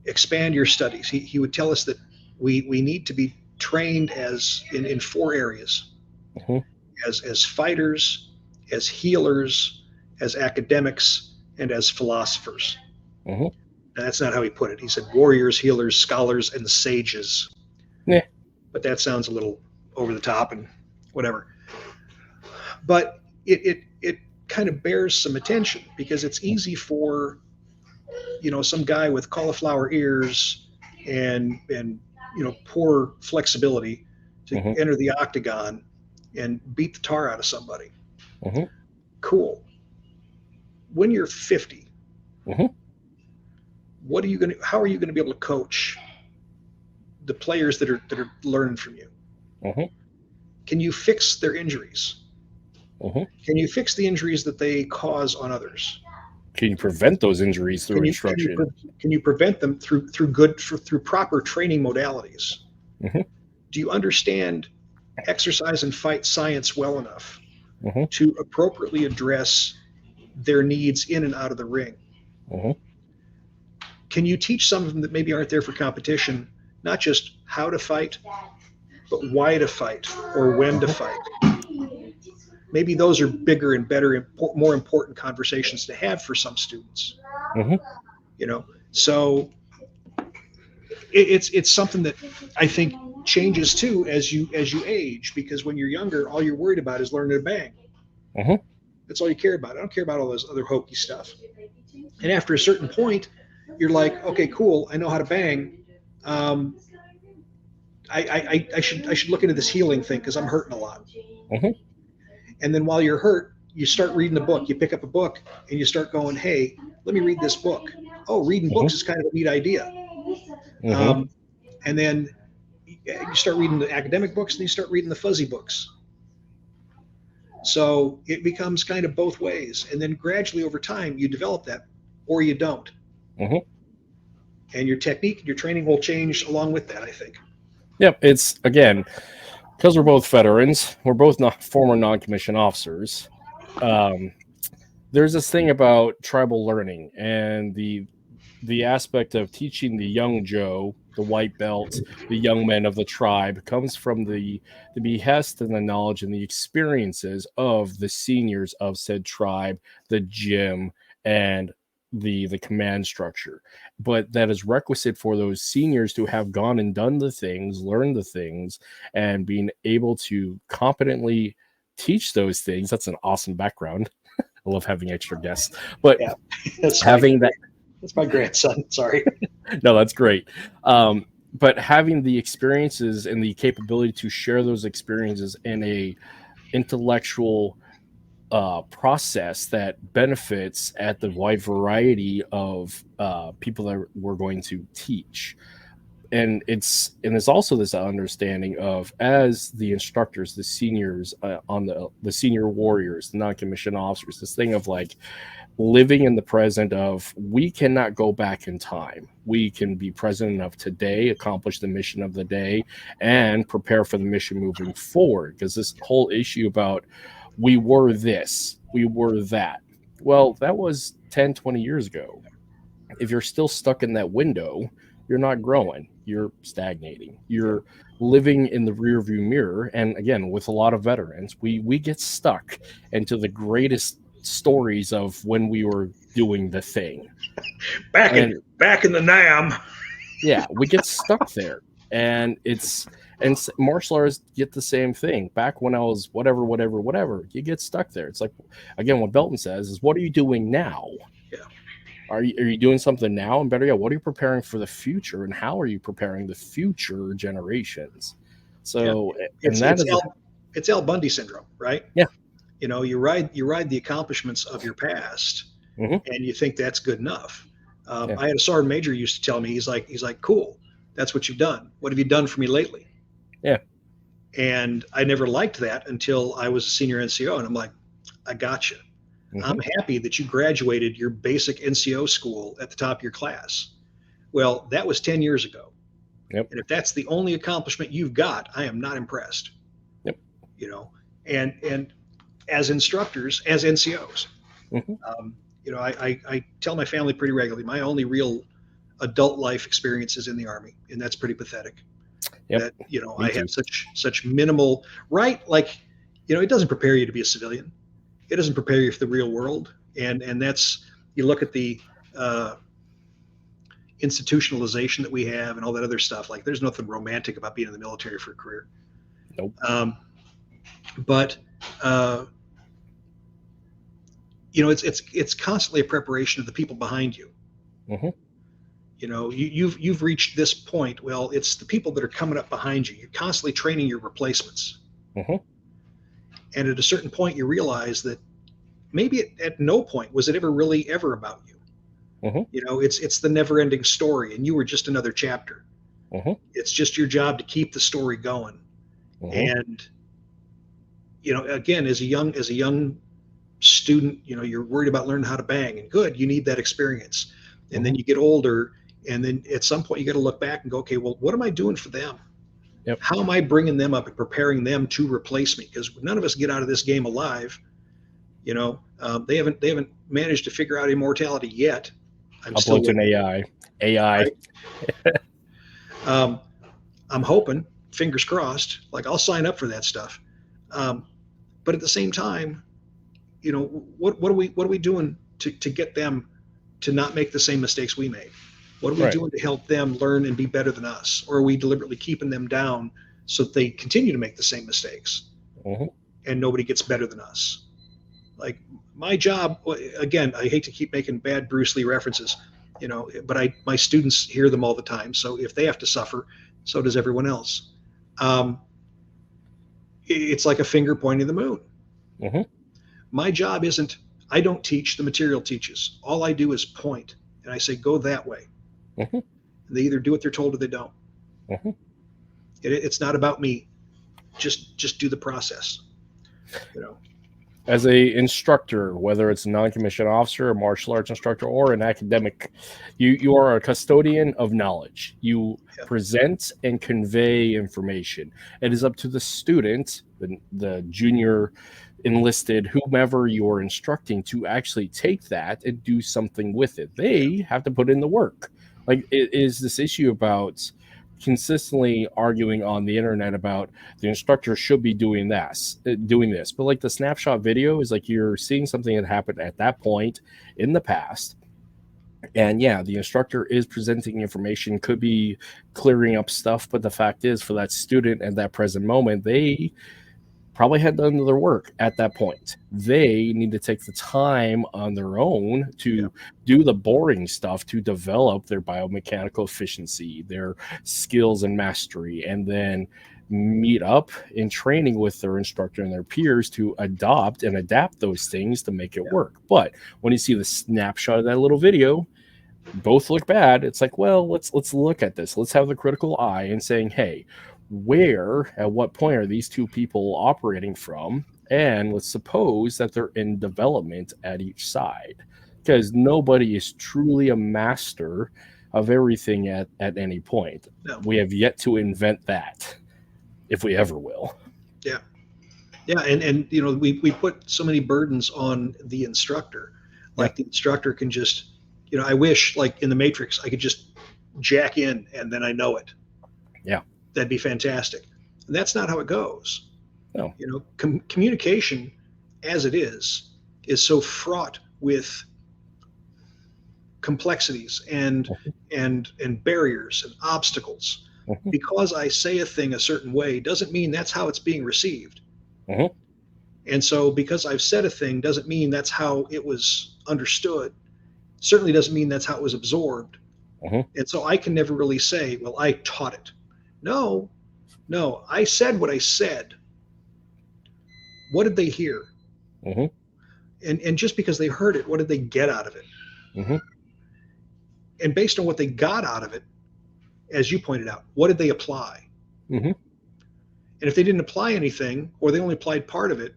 expand your studies. He would tell us that we need to be trained as in 4 areas, as fighters, as healers, as academics, and as philosophers. And that's not how he put it. He said warriors, healers, scholars, and sages. Yeah. But that sounds a little over the top and whatever. But it kind of bears some attention, because it's easy for some guy with cauliflower ears and poor flexibility to enter the octagon and beat the tar out of somebody. Cool. When you're 50, how are you going to be able to coach the players that are learning from you? Can you fix their injuries? Can you fix the injuries that they cause on others? Can you prevent those injuries through instruction? Can you prevent them through proper training modalities? Do you understand exercise and fight science well enough Mm-hmm. to appropriately address their needs in and out of the ring? Mm-hmm. Can you teach some of them that maybe aren't there for competition, not just how to fight, but why to fight or when to fight? Maybe those are bigger and better, more important conversations to have for some students. Mm-hmm. You know, so it's something that I think changes too as you age, because when you're younger, all you're worried about is learning to bang. Mm-hmm. That's all you care about. I don't care about all those other hokey stuff. And after a certain point, you're like, okay, cool, I know how to bang. I should look into this healing thing because I'm hurting a lot. Mm-hmm. And then while you're hurt, you start reading a book. You pick up a book and you start going, hey, let me read this book. Oh, reading books is kind of a neat idea. And then you start reading the academic books and you start reading the fuzzy books. So it becomes kind of both ways. And then gradually over time, you develop that or you don't. And your technique, your training will change along with that, I think. Yep. It's, again, because we're both veterans, we're both former non-commissioned officers. There's this thing about tribal learning and the aspect of teaching the young Joe, the white belt, the young men of the tribe, comes from the behest and the knowledge and the experiences of the seniors of said tribe, the gym, and the command structure. But that is requisite for those seniors to have gone and done the things, learned the things, and being able to competently teach those things. That's an awesome background. I love having extra guests, but yeah, that's my grandson. Sorry. No, that's great. But having the experiences and the capability to share those experiences in a intellectual process that benefits at the wide variety of people that we're going to teach. And it's also this understanding of, as the instructors, the seniors on the senior warriors, the non-commissioned officers, this thing of like living in the present of, we cannot go back in time. We can be present enough today, accomplish the mission of the day, and prepare for the mission moving forward. Because this whole issue about we were this, we were that. Well, that was 10, 20 years ago. If you're still stuck in that window, you're not growing. You're stagnating. You're living in the rearview mirror. And again, with a lot of veterans, we get stuck into the greatest stories of when we were doing the thing. Back in the NAM. Yeah, we get stuck there. And martial arts get the same thing. Back when I was whatever, you get stuck there. It's like, again, what Belton says is, what are you doing now? Yeah. Are you doing something now? And better yet, what are you preparing for the future? And how are you preparing the future generations? So, yeah. It's Al Bundy syndrome, right? Yeah. You know, you ride the accomplishments of your past, and you think that's good enough. I had a sergeant major used to tell me, he's like, cool, that's what you've done. What have you done for me lately? Yeah. And I never liked that until I was a senior NCO, and I'm like, I gotcha. I'm happy that you graduated your basic NCO school at the top of your class. Well, that was 10 years ago. Yep. And if that's the only accomplishment you've got, I am not impressed. Yep. You know, and as instructors, as NCOs, you know, I tell my family pretty regularly, my only real adult life experience is in the Army, and that's pretty pathetic. Yep. That, you know, I have such minimal, right? Like, you know, it doesn't prepare you to be a civilian. It doesn't prepare you for the real world. And that's, you look at the institutionalization that we have and all that other stuff. Like, there's nothing romantic about being in the military for a career. Nope. But you know, it's constantly a preparation of the people behind you. You know, you've reached this point. Well, it's the people that are coming up behind you. You're constantly training your replacements. And at a certain point, you realize that maybe at no point was it ever about you. You know, it's the never-ending story, and you were just another chapter. It's just your job to keep the story going. And you know, again, as a young student, you know, you're worried about learning how to bang, and good, you need that experience. And then you get older, and then at some point you got to look back and go, okay, well, what am I doing for them? Yep. How am I bringing them up and preparing them to replace me? Because none of us get out of this game alive. They haven't managed to figure out immortality yet. I'm still Upload to an AI. Right? I'm hoping, fingers crossed, like I'll sign up for that stuff. But at the same time, what are we doing to get them to not make the same mistakes we made? What are we doing to help them learn and be better than us? Or are we deliberately keeping them down so that they continue to make the same mistakes and nobody gets better than us? Like my job, again, I hate to keep making bad Bruce Lee references, but my students hear them all the time. So if they have to suffer, so does everyone else. It's like a finger pointing the moon. My job isn't, I don't teach, the material teaches. All I do is point, and I say, go that way. They either do what they're told or they don't. It's not about me. Just do the process. As a instructor, whether it's a non-commissioned officer, a martial arts instructor, or an academic, you are a custodian of knowledge. You present and convey information. It is up to the student, the junior enlisted, whomever you're instructing, to actually take that and do something with it. They have to put in the work. Like, it is this issue about consistently arguing on the internet about the instructor should be doing this, but like the snapshot video is like you're seeing something that happened at that point in the past, and the instructor is presenting information, could be clearing up stuff, but the fact is, for that student at that present moment, they probably had done their work at that point. They need to take the time on their own to do the boring stuff, to develop their biomechanical efficiency, their skills and mastery, and then meet up in training with their instructor and their peers to adopt and adapt those things to make it work. But when you see the snapshot of that little video, both look bad. It's like, well, let's look at this. Let's have the critical eye and saying, hey, at what point are these two people operating from? And let's suppose that they're in development at each side, because nobody is truly a master of everything at any point. No. We have yet to invent that, if we ever will. And we put so many burdens on the instructor. Like the instructor can just, I wish, like in the Matrix, I could just jack in and then I know it. That'd be fantastic. And that's not how it goes. No. Communication, as it is so fraught with complexities and barriers and obstacles. Because I say a thing a certain way doesn't mean that's how it's being received. And so because I've said a thing doesn't mean that's how it was understood. Certainly doesn't mean that's how it was absorbed. And so I can never really say, well, I taught it. No, I said what I said. What did they hear? And just because they heard it, what did they get out of it? And based on what they got out of it, as you pointed out, what did they apply? And if they didn't apply anything, or they only applied part of it,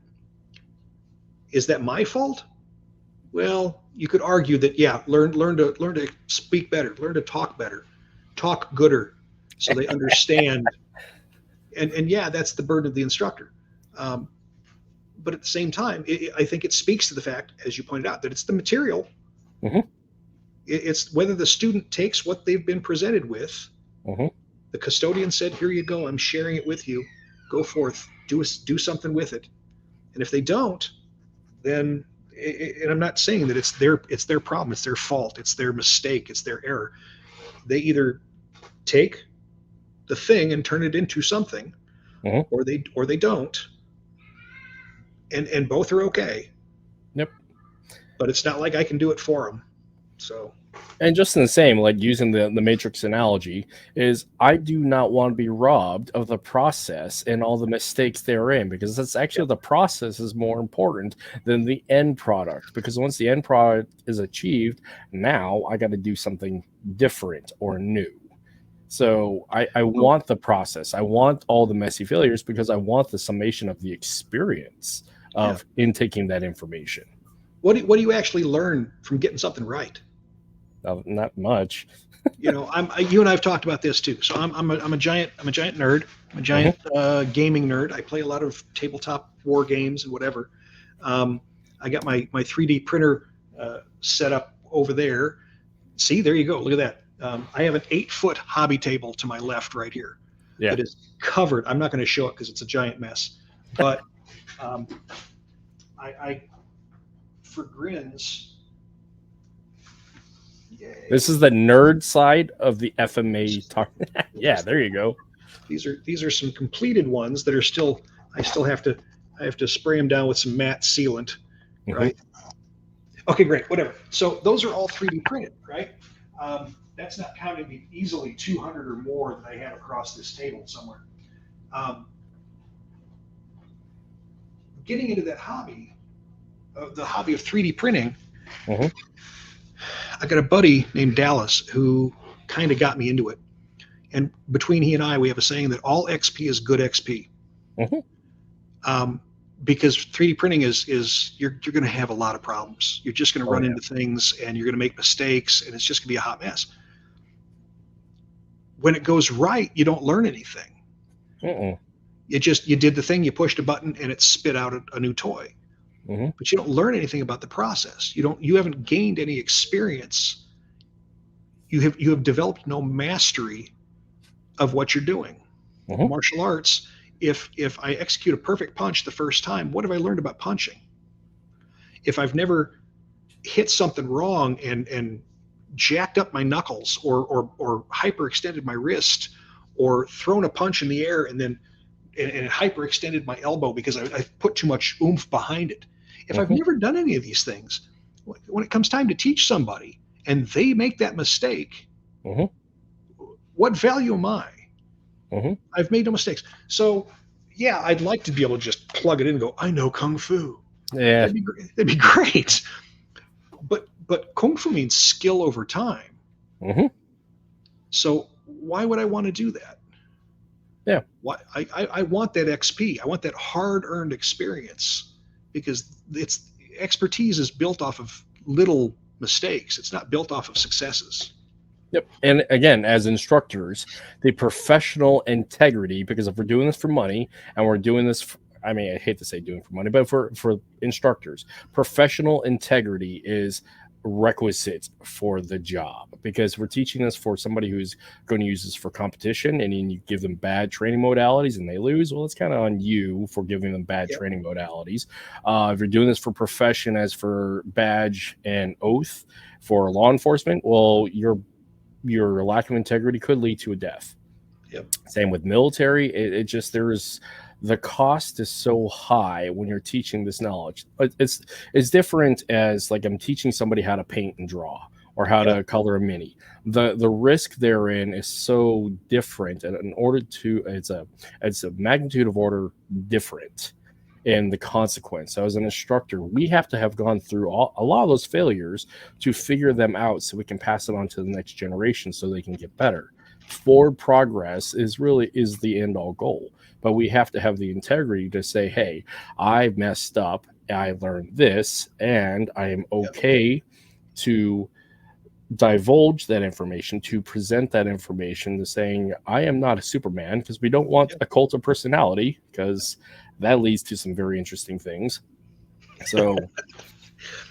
is that my fault? Well, you could argue that, learn to speak better, learn to talk better, talk gooder, so they understand. and that's the burden of the instructor. But at the same time, I think it speaks to the fact, as you pointed out, that it's the material. It's whether the student takes what they've been presented with. The custodian said, here you go, I'm sharing it with you. Go forth, do something with it. And if they don't, then, and I'm not saying that it's their problem, it's their fault, it's their mistake, it's their error. They either take the thing and turn it into something, or they don't, and both are okay. But it's not like I can do it for them. So, and just in the same, like using the Matrix analogy, is I do not want to be robbed of the process and all the mistakes therein, because that's actually the process is more important than the end product. Because once the end product is achieved, now I got to do something different or new. So I want the process. I want all the messy failures, because I want the summation of the experience of intaking that information. What do you actually learn from getting something right? Not much. You know, you and I've talked about this too. So I'm a giant nerd. I'm a giant gaming nerd. I play a lot of tabletop war games and whatever. I got my 3D printer set up over there. See, there you go. Look at that. I have an 8-foot hobby table to my left right here. Yeah. That is covered. I'm not going to show it because it's a giant mess. But I for grins. Yay. This is the nerd side of the FMA talk. Yeah, there you go. These are some completed ones that are still. I have to spray them down with some matte sealant, right? Okay, great. Whatever. So those are all 3D printed, right? That's not counting the easily 200 or more that I have across this table somewhere. Getting into that hobby, the hobby of 3D printing. I got a buddy named Dallas who kind of got me into it. And between he and I, we have a saying that all XP is good XP. Because 3D printing is you're going to have a lot of problems. You're just going to run into things and you're going to make mistakes and it's just going to be a hot mess. When it goes right, you don't learn anything. You did the thing, you pushed a button and it spit out a new toy. But you don't learn anything about the process. You haven't gained any experience. You have developed no mastery of what you're doing. Martial arts, if I execute a perfect punch the first time, what have I learned about punching? If I've never hit something wrong and jacked up my knuckles or hyperextended my wrist or thrown a punch in the air and then and hyperextended my elbow because I put too much oomph behind it. If I've never done any of these things, when it comes time to teach somebody and they make that mistake, what value am I? I've made no mistakes. So, yeah, I'd like to be able to just plug it in and go, I know Kung Fu. Yeah. That'd be great. But Kung Fu means skill over time. So why would I want to do that? Yeah. Why I want that XP. I want that hard-earned experience because it's expertise is built off of little mistakes. It's not built off of successes. Yep. And again, as instructors, the professional integrity, because if we're doing this for money and we're doing this, I hate to say doing for money, but for instructors, professional integrity is requisite for the job because we're teaching this for somebody who's going to use this for competition and then you give them bad training modalities and they lose. Well, it's kind of on you for giving them bad training modalities. If you're doing this for profession as for badge and oath for law enforcement, well, your lack of integrity could lead to a death. Same with military. It just, the cost is so high when you're teaching this knowledge. It's different as like I'm teaching somebody how to paint and draw or how to color a mini. The risk therein is so different, and in order to it's a magnitude of order different in the consequence. So as an instructor, we have to have gone through a lot of those failures to figure them out so we can pass it on to the next generation so they can get better. Forward progress is the end all goal. But we have to have the integrity to say, hey, I messed up. I learned this, and I am okay to divulge that information, to present that information, to saying, I am not a Superman, because we don't want a cult of personality, because that leads to some very interesting things. So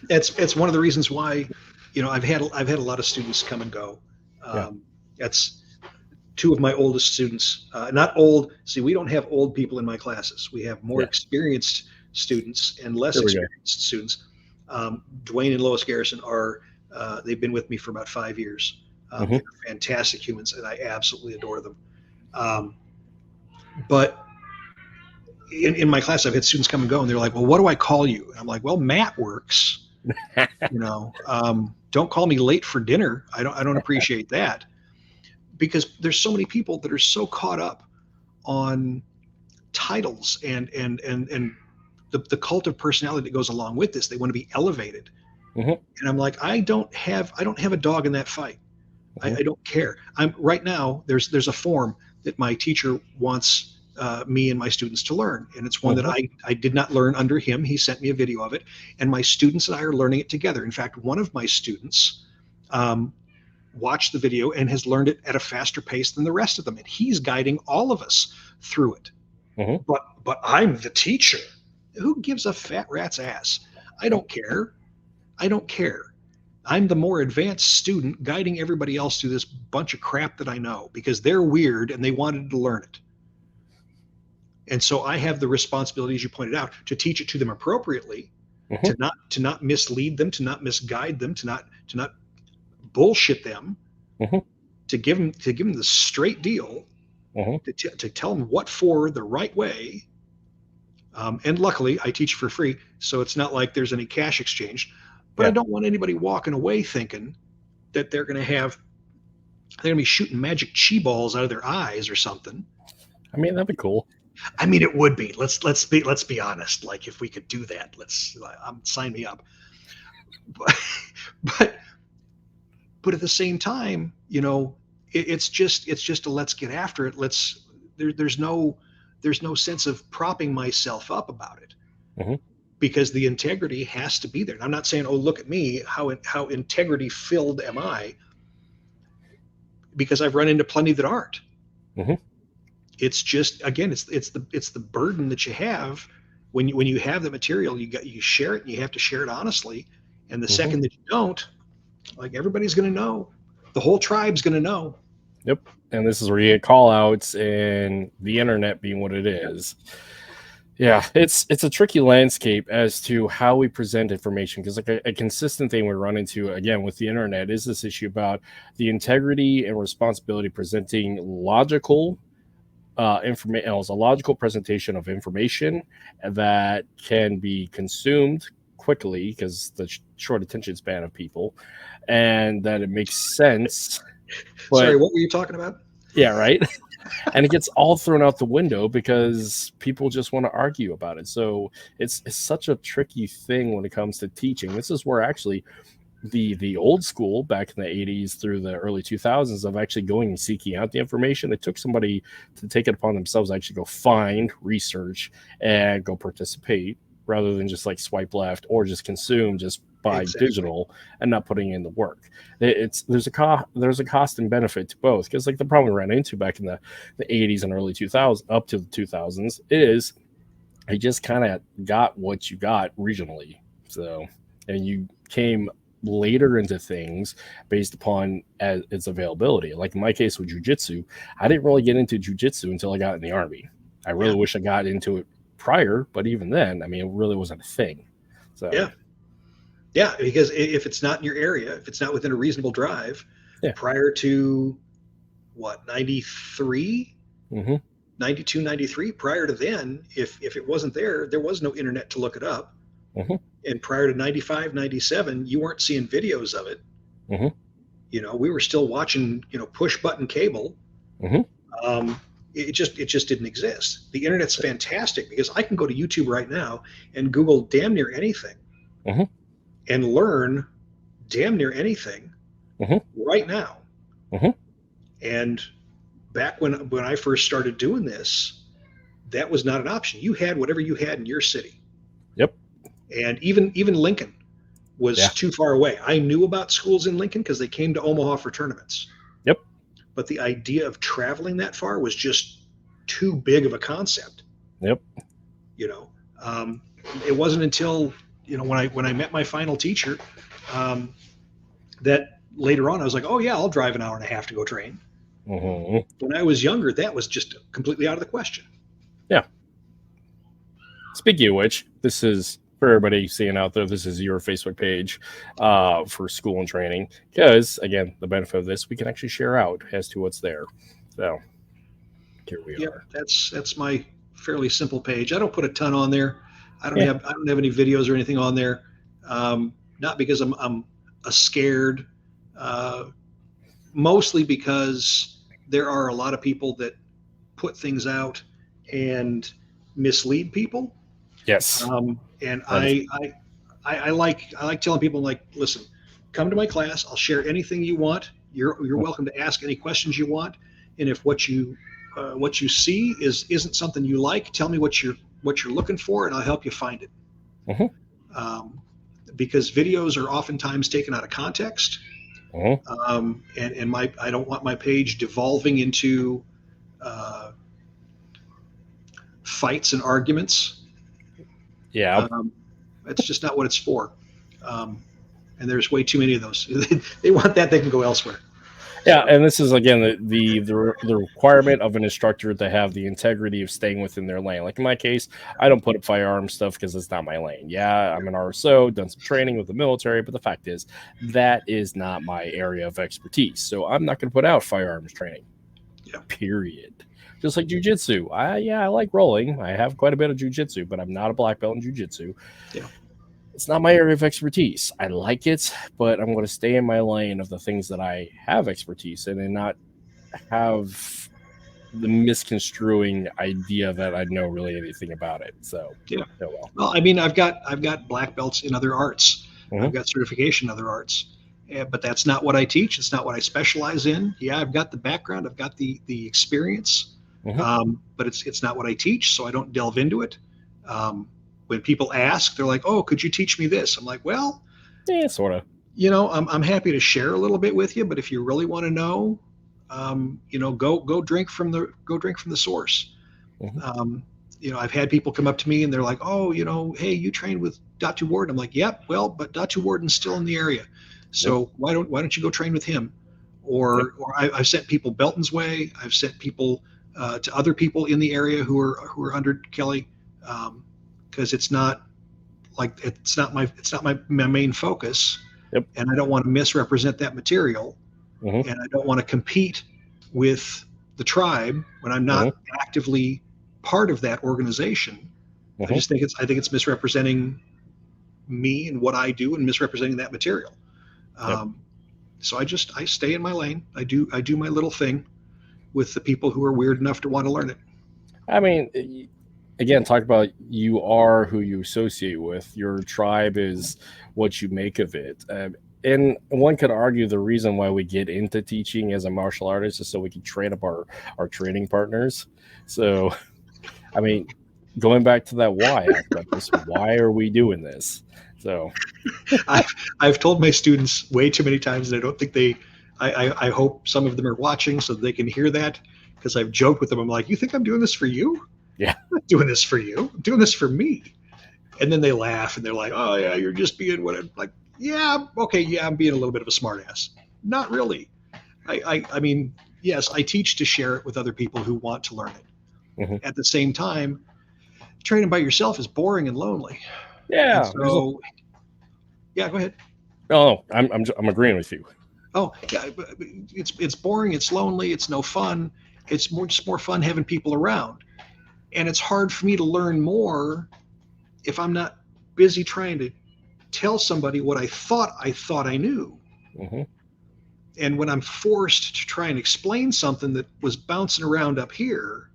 it's one of the reasons why, I've had a lot of students come and go. That's two of my oldest students, not old. See, we don't have old people in my classes. We have more experienced students and less experienced students. Dwayne and Lois Garrison they've been with me for about 5 years. They're fantastic humans and I absolutely adore them. But in my class, I've had students come and go and they're like, well, what do I call you? And I'm like, well, Matt works, don't call me late for dinner. I don't appreciate that. Because there's so many people that are so caught up on titles and the cult of personality that goes along with this. They want to be elevated. And I'm like, I don't have a dog in that fight. I don't care. Right now, there's a form that my teacher wants me and my students to learn. And it's one that I did not learn under him. He sent me a video of it. And my students and I are learning it together. In fact, one of my students watched the video and has learned it at a faster pace than the rest of them. And he's guiding all of us through it. But I'm the teacher. Who gives a fat rat's ass? I don't care. I'm the more advanced student guiding everybody else through this bunch of crap that I know because they're weird and they wanted to learn it. And so I have the responsibility, as you pointed out, to teach it to them appropriately, to not mislead them, to not misguide them, to not bullshit them, to give them the straight deal, to tell them what for the right way. And luckily, I teach for free, so it's not like there's any cash exchange. But I don't want anybody walking away thinking that they're going to be shooting magic chi balls out of their eyes or something. I mean, that'd be cool. I mean, it would be. Let's be honest. Like, if we could do that, sign me up. But at the same time, you know, it's just a let's get after it. There's no sense of propping myself up about it. Because the integrity has to be there. And I'm not saying, oh, look at me, how integrity filled am I? Because I've run into plenty that aren't. It's just, again, it's the burden that you have when you have the material. You share it, and you have to share it honestly. And the second that you don't, like, everybody's going to know. The whole tribe's going to know. Yep. And this is where you get call outs and the internet being what it is. Yeah, it's a tricky landscape as to how we present information, because like a consistent thing we run into again with the internet is this issue about the integrity and responsibility presenting logical information. It's a logical presentation of information that can be consumed quickly because the short attention span of people, and that it makes sense. But, sorry, what were you talking about? Yeah, right. And it gets all thrown out the window because people just want to argue about it. So it's such a tricky thing when it comes to teaching. This is where actually the old school back in the 80s through the early 2000s of actually going and seeking out the information. It took somebody to take it upon themselves to actually go find, research, and go participate, rather than just like swipe left or just consume just by digital and not putting in the work. There's a cost and benefit to both, because like the problem we ran into back in the 80s and early 2000s up to the 2000s is you just kind of got what you got regionally. So, and you came later into things based upon its availability. Like in my case with jiu-jitsu, I didn't really get into jiu-jitsu until I got in the Army. I really wish I got into it prior, but even then, I mean, it really wasn't a thing. So yeah, because if it's not in your area, if it's not within a reasonable drive, prior to what, 93, 92, 93, prior to then, if it wasn't there was no internet to look it up. And prior to 95, 97, you weren't seeing videos of it. You know, we were still watching, push button cable. It just didn't exist. The internet's fantastic because I can go to YouTube right now and Google damn near anything and learn damn near anything right now. And back when I first started doing this, that was not an option. You had whatever you had in your city. And even Lincoln was too far away. I knew about schools in Lincoln because they came to Omaha for tournaments. But the idea of traveling that far was just too big of a concept. It wasn't until, when I met my final teacher, that later on I was like, oh yeah, I'll drive an hour and a half to go train. When I was younger, that was just completely out of the question. Speaking of which, this is for everybody seeing out there, this is your Facebook page for school and training, because again, the benefit of this, we can actually share out as to what's there. So here we are. That's my fairly simple page. I don't put a ton on there. I don't have any videos or anything on there. Not because I'm scared, mostly because there are a lot of people that put things out and mislead people. Yes. And I like telling people, like, listen, come to my class. I'll share anything you want. You're welcome to ask any questions you want. And if what you see isn't something you like, tell me what you're looking for, and I'll help you find it. Because videos are oftentimes taken out of context. And I don't want my page devolving into fights and arguments. Yeah. It's just not what it's for. And there's way too many of those. They want that, they can go elsewhere. Yeah, and this is again the requirement of an instructor to have the integrity of staying within their lane. Like in my case, I don't put up firearm stuff because it's not my lane. Yeah, I'm an RSO, done some training with the military, but the fact is that is not my area of expertise. So I'm not going to put out firearms training. Yeah. Period. Just like jujitsu. I like rolling. I have quite a bit of jujitsu, but I'm not a black belt in jujitsu. Yeah. It's not my area of expertise. I like it, but I'm going to stay in my lane of the things that I have expertise in and not have the misconstruing idea that I know really anything about it. So, yeah. Well, I mean, I've got black belts in other arts. I've got certification in other arts, but that's not what I teach. It's not what I specialize in. Yeah, I've got the background. I've got the experience, but it's not what I teach, so I don't delve into it. When people ask, they're like, "Oh, could you teach me this?" I'm like, "Well, yeah, sort of. I'm happy to share a little bit with you, but if you really want to know, go drink from the source." I've had people come up to me and they're like, "Oh, hey, you trained with Datu Worden." I'm like, "Yep, well, but Datu Warden's still in the area, so why don't you go train with him?" Or I've sent people Belton's way. I've sent people to other people in the area who are under Kelly. Because it's not my main focus, and I don't want to misrepresent that material, and I don't want to compete with the tribe when I'm not actively part of that organization. I just think it's misrepresenting me and what I do, and misrepresenting that material. So I stay in my lane. I do my little thing with the people who are weird enough to want to learn it. I mean, again, talk about you are who you associate with. Your tribe is what you make of it. And one could argue the reason why we get into teaching as a martial artist is so we can train up our training partners. So, I mean, going back to that why aspect, why are we doing this? So, I've told my students way too many times, and I don't think I hope some of them are watching so they can hear that, because I've joked with them. I'm like, "You think I'm doing this for you? Yeah. I'm not doing this for you. I'm doing this for me." And then they laugh and they're like, "Oh yeah, you're just being what I'm like." Yeah, okay, yeah, I'm being a little bit of a smartass. Not really. I mean, yes, I teach to share it with other people who want to learn it. At the same time, training by yourself is boring and lonely. Yeah. And so, yeah, go ahead. No, I'm agreeing with you. Oh, yeah, it's boring. It's lonely. It's no fun. It's just more fun having people around. And it's hard for me to learn more if I'm not busy trying to tell somebody what I thought I knew. And when I'm forced to try and explain something that was bouncing around up here,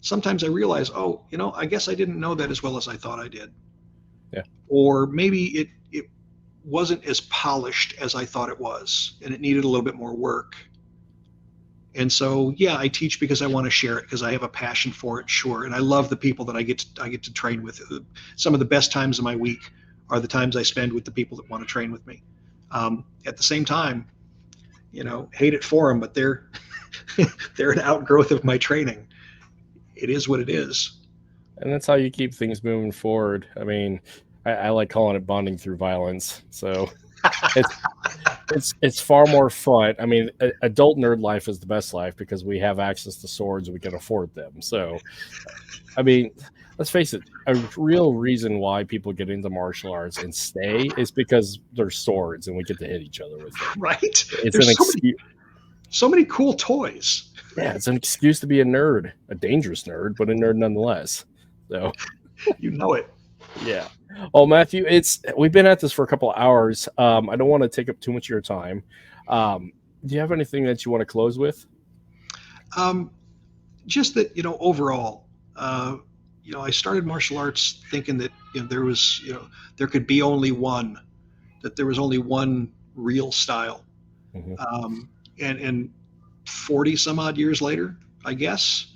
sometimes I realize, oh, I guess I didn't know that as well as I thought I did. Yeah. Or maybe it wasn't as polished as I thought it was, and it needed a little bit more work. And so, yeah, I teach because I want to share it, because I have a passion for it, sure. And I love the people that I get to train with. Some of the best times of my week are the times I spend with the people that want to train with me. At the same time, hate it for them, but they're an outgrowth of my training. It is what it is. And that's how you keep things moving forward. I mean, I like calling it bonding through violence. So it's far more fun. I mean, adult nerd life is the best life because we have access to swords and we can afford them. So, I mean, let's face it, a real reason why people get into martial arts and stay is because there's swords and we get to hit each other with them. Right? It's an excuse. So many cool toys. Yeah, it's an excuse to be a nerd, a dangerous nerd, but a nerd nonetheless. So, you know it. Yeah. Oh, Matthew, we've been at this for a couple of hours. I don't want to take up too much of your time. Do you have anything that you want to close with? Just that, overall, I started martial arts thinking that there could be only one, that there was only one real style. And 40 some odd years later, I guess,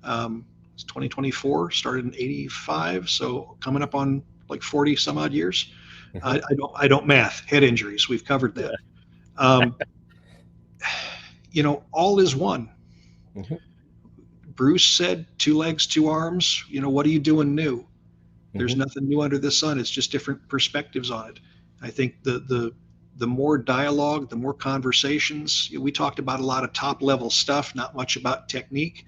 it's 2024, started in 85, so coming up on like 40 some odd years. I don't math, head injuries, we've covered that. Um, all is one. Mm-hmm. Bruce said, 2 legs, 2 arms. What are you doing new? There's Mm-hmm. nothing new under the sun. It's just different perspectives on it. I think the more dialogue, the more conversations. We talked about a lot of top level stuff, not much about technique.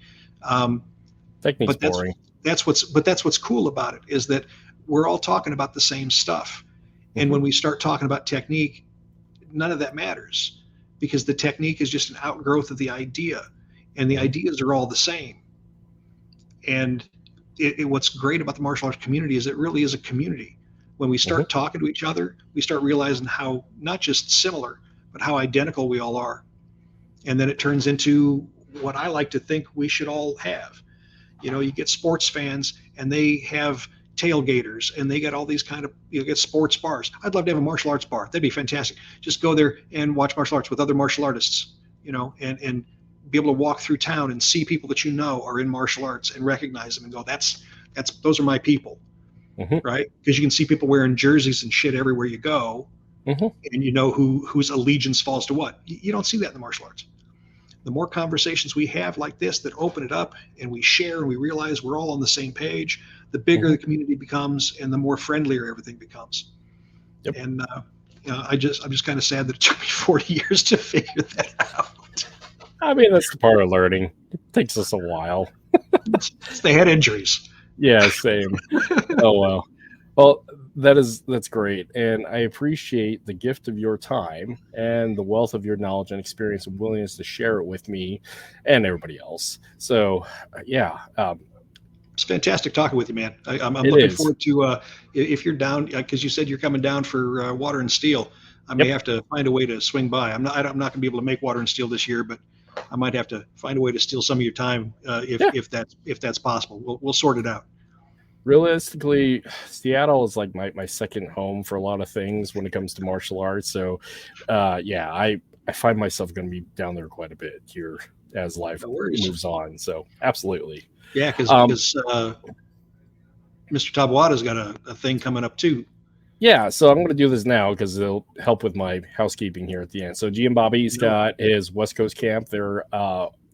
Technique's But boring. that's what's cool about it, is that we're all talking about the same stuff. And Mm-hmm. when we start talking about technique, none of that matters, because the technique is just an outgrowth of the idea, and the Mm-hmm. ideas are all the same. And what's great about the martial arts community is it really is a community. When we start Mm-hmm. talking to each other, we start realizing how not just similar, but how identical we all are. And then it turns into what I like to think we should all have. You get sports fans and they have tailgaters, and they got all these kind of, get sports bars. I'd love to have a martial arts bar. That'd be fantastic. Just go there and watch martial arts with other martial artists, and be able to walk through town and see people that are in martial arts and recognize them and go, those are my people. Mm-hmm. Right? Because you can see people wearing jerseys and shit everywhere you go, Mm-hmm. and whose allegiance falls to what. You don't see that in the martial arts. The more conversations we have like this that open it up, and we share, and we realize we're all on the same page, the bigger Mm-hmm. the community becomes, and the more friendlier everything becomes. Yep. And I'm just kind of sad that it took me 40 years to figure that out. I mean, that's the part of learning. It takes us a while. They had injuries. Yeah, same. Oh, well. Well, that's great. And I appreciate the gift of your time and the wealth of your knowledge and experience and willingness to share it with me and everybody else. So, yeah. It's fantastic talking with you, man. I'm It looking is. forward to, if you're down, because you said you're coming down for Water and Steel. I may Yep. have to find a way to swing by. I'm not going to be able to make Water and Steel this year, but I might have to find a way to steal some of your time, if that's possible. We'll sort it out. Realistically, Seattle is like my second home for a lot of things when it comes to martial arts. So, yeah, I find myself going to be down there quite a bit here as life No worries. moves on. So, absolutely. Yeah, because Mr. Tabuada's got a thing coming up too. Yeah, so I'm going to do this now because it'll help with my housekeeping here at the end. So G and Bobby's got his West Coast camp. They're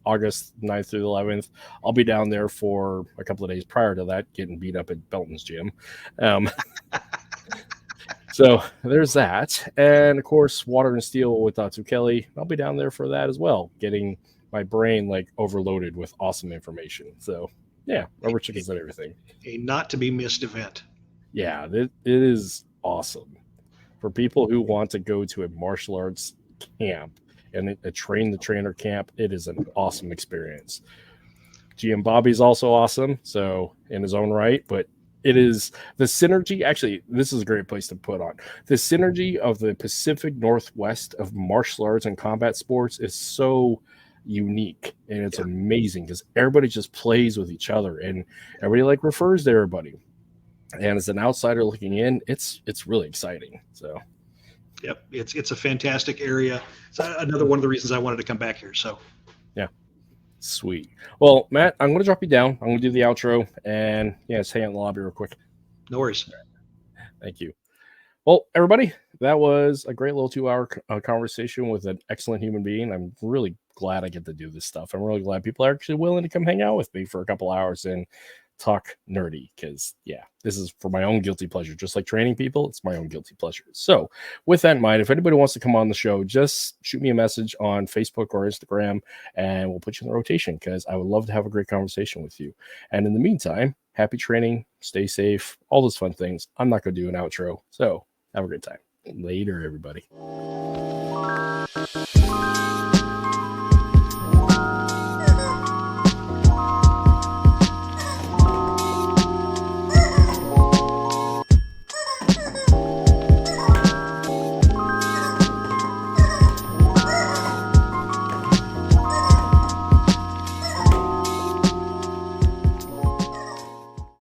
August 9th through the 11th. I'll be down there for a couple of days prior to that, getting beat up at Belton's gym. So there's that. And, of course, Water and Steel with Datu Kelly. I'll be down there for that as well, getting my brain overloaded with awesome information. So, yeah, rubber chickens and everything. A not-to-be-missed event. Yeah, it is awesome. For people who want to go to a martial arts camp and a train-the-trainer camp, it is an awesome experience. GM Bobby's also awesome, so in his own right, but it is the synergy. Actually, this is a great place to put on. The synergy of the Pacific Northwest of martial arts and combat sports is so unique, and it's amazing because everybody just plays with each other, and everybody refers to everybody. And as an outsider looking in, it's really exciting. So, yep, it's a fantastic area. It's another one of the reasons I wanted to come back here. So, yeah, sweet. Well, Matt, I'm going to drop you down. I'm going to do the outro, and just hang out in the lobby real quick. No worries. Thank you. Well, everybody, that was a great little 2-hour conversation with an excellent human being. I'm really glad I get to do this stuff. I'm really glad people are actually willing to come hang out with me for a couple hours and talk nerdy, because this is for my own guilty pleasure. Just like training people, it's my own guilty pleasure. So with that in mind, if anybody wants to come on the show, just shoot me a message on Facebook or Instagram and we'll put you in the rotation, because I would love to have a great conversation with you. And in the meantime, happy training, stay safe, all those fun things. I'm not going to do an outro, so have a great time. Later, everybody.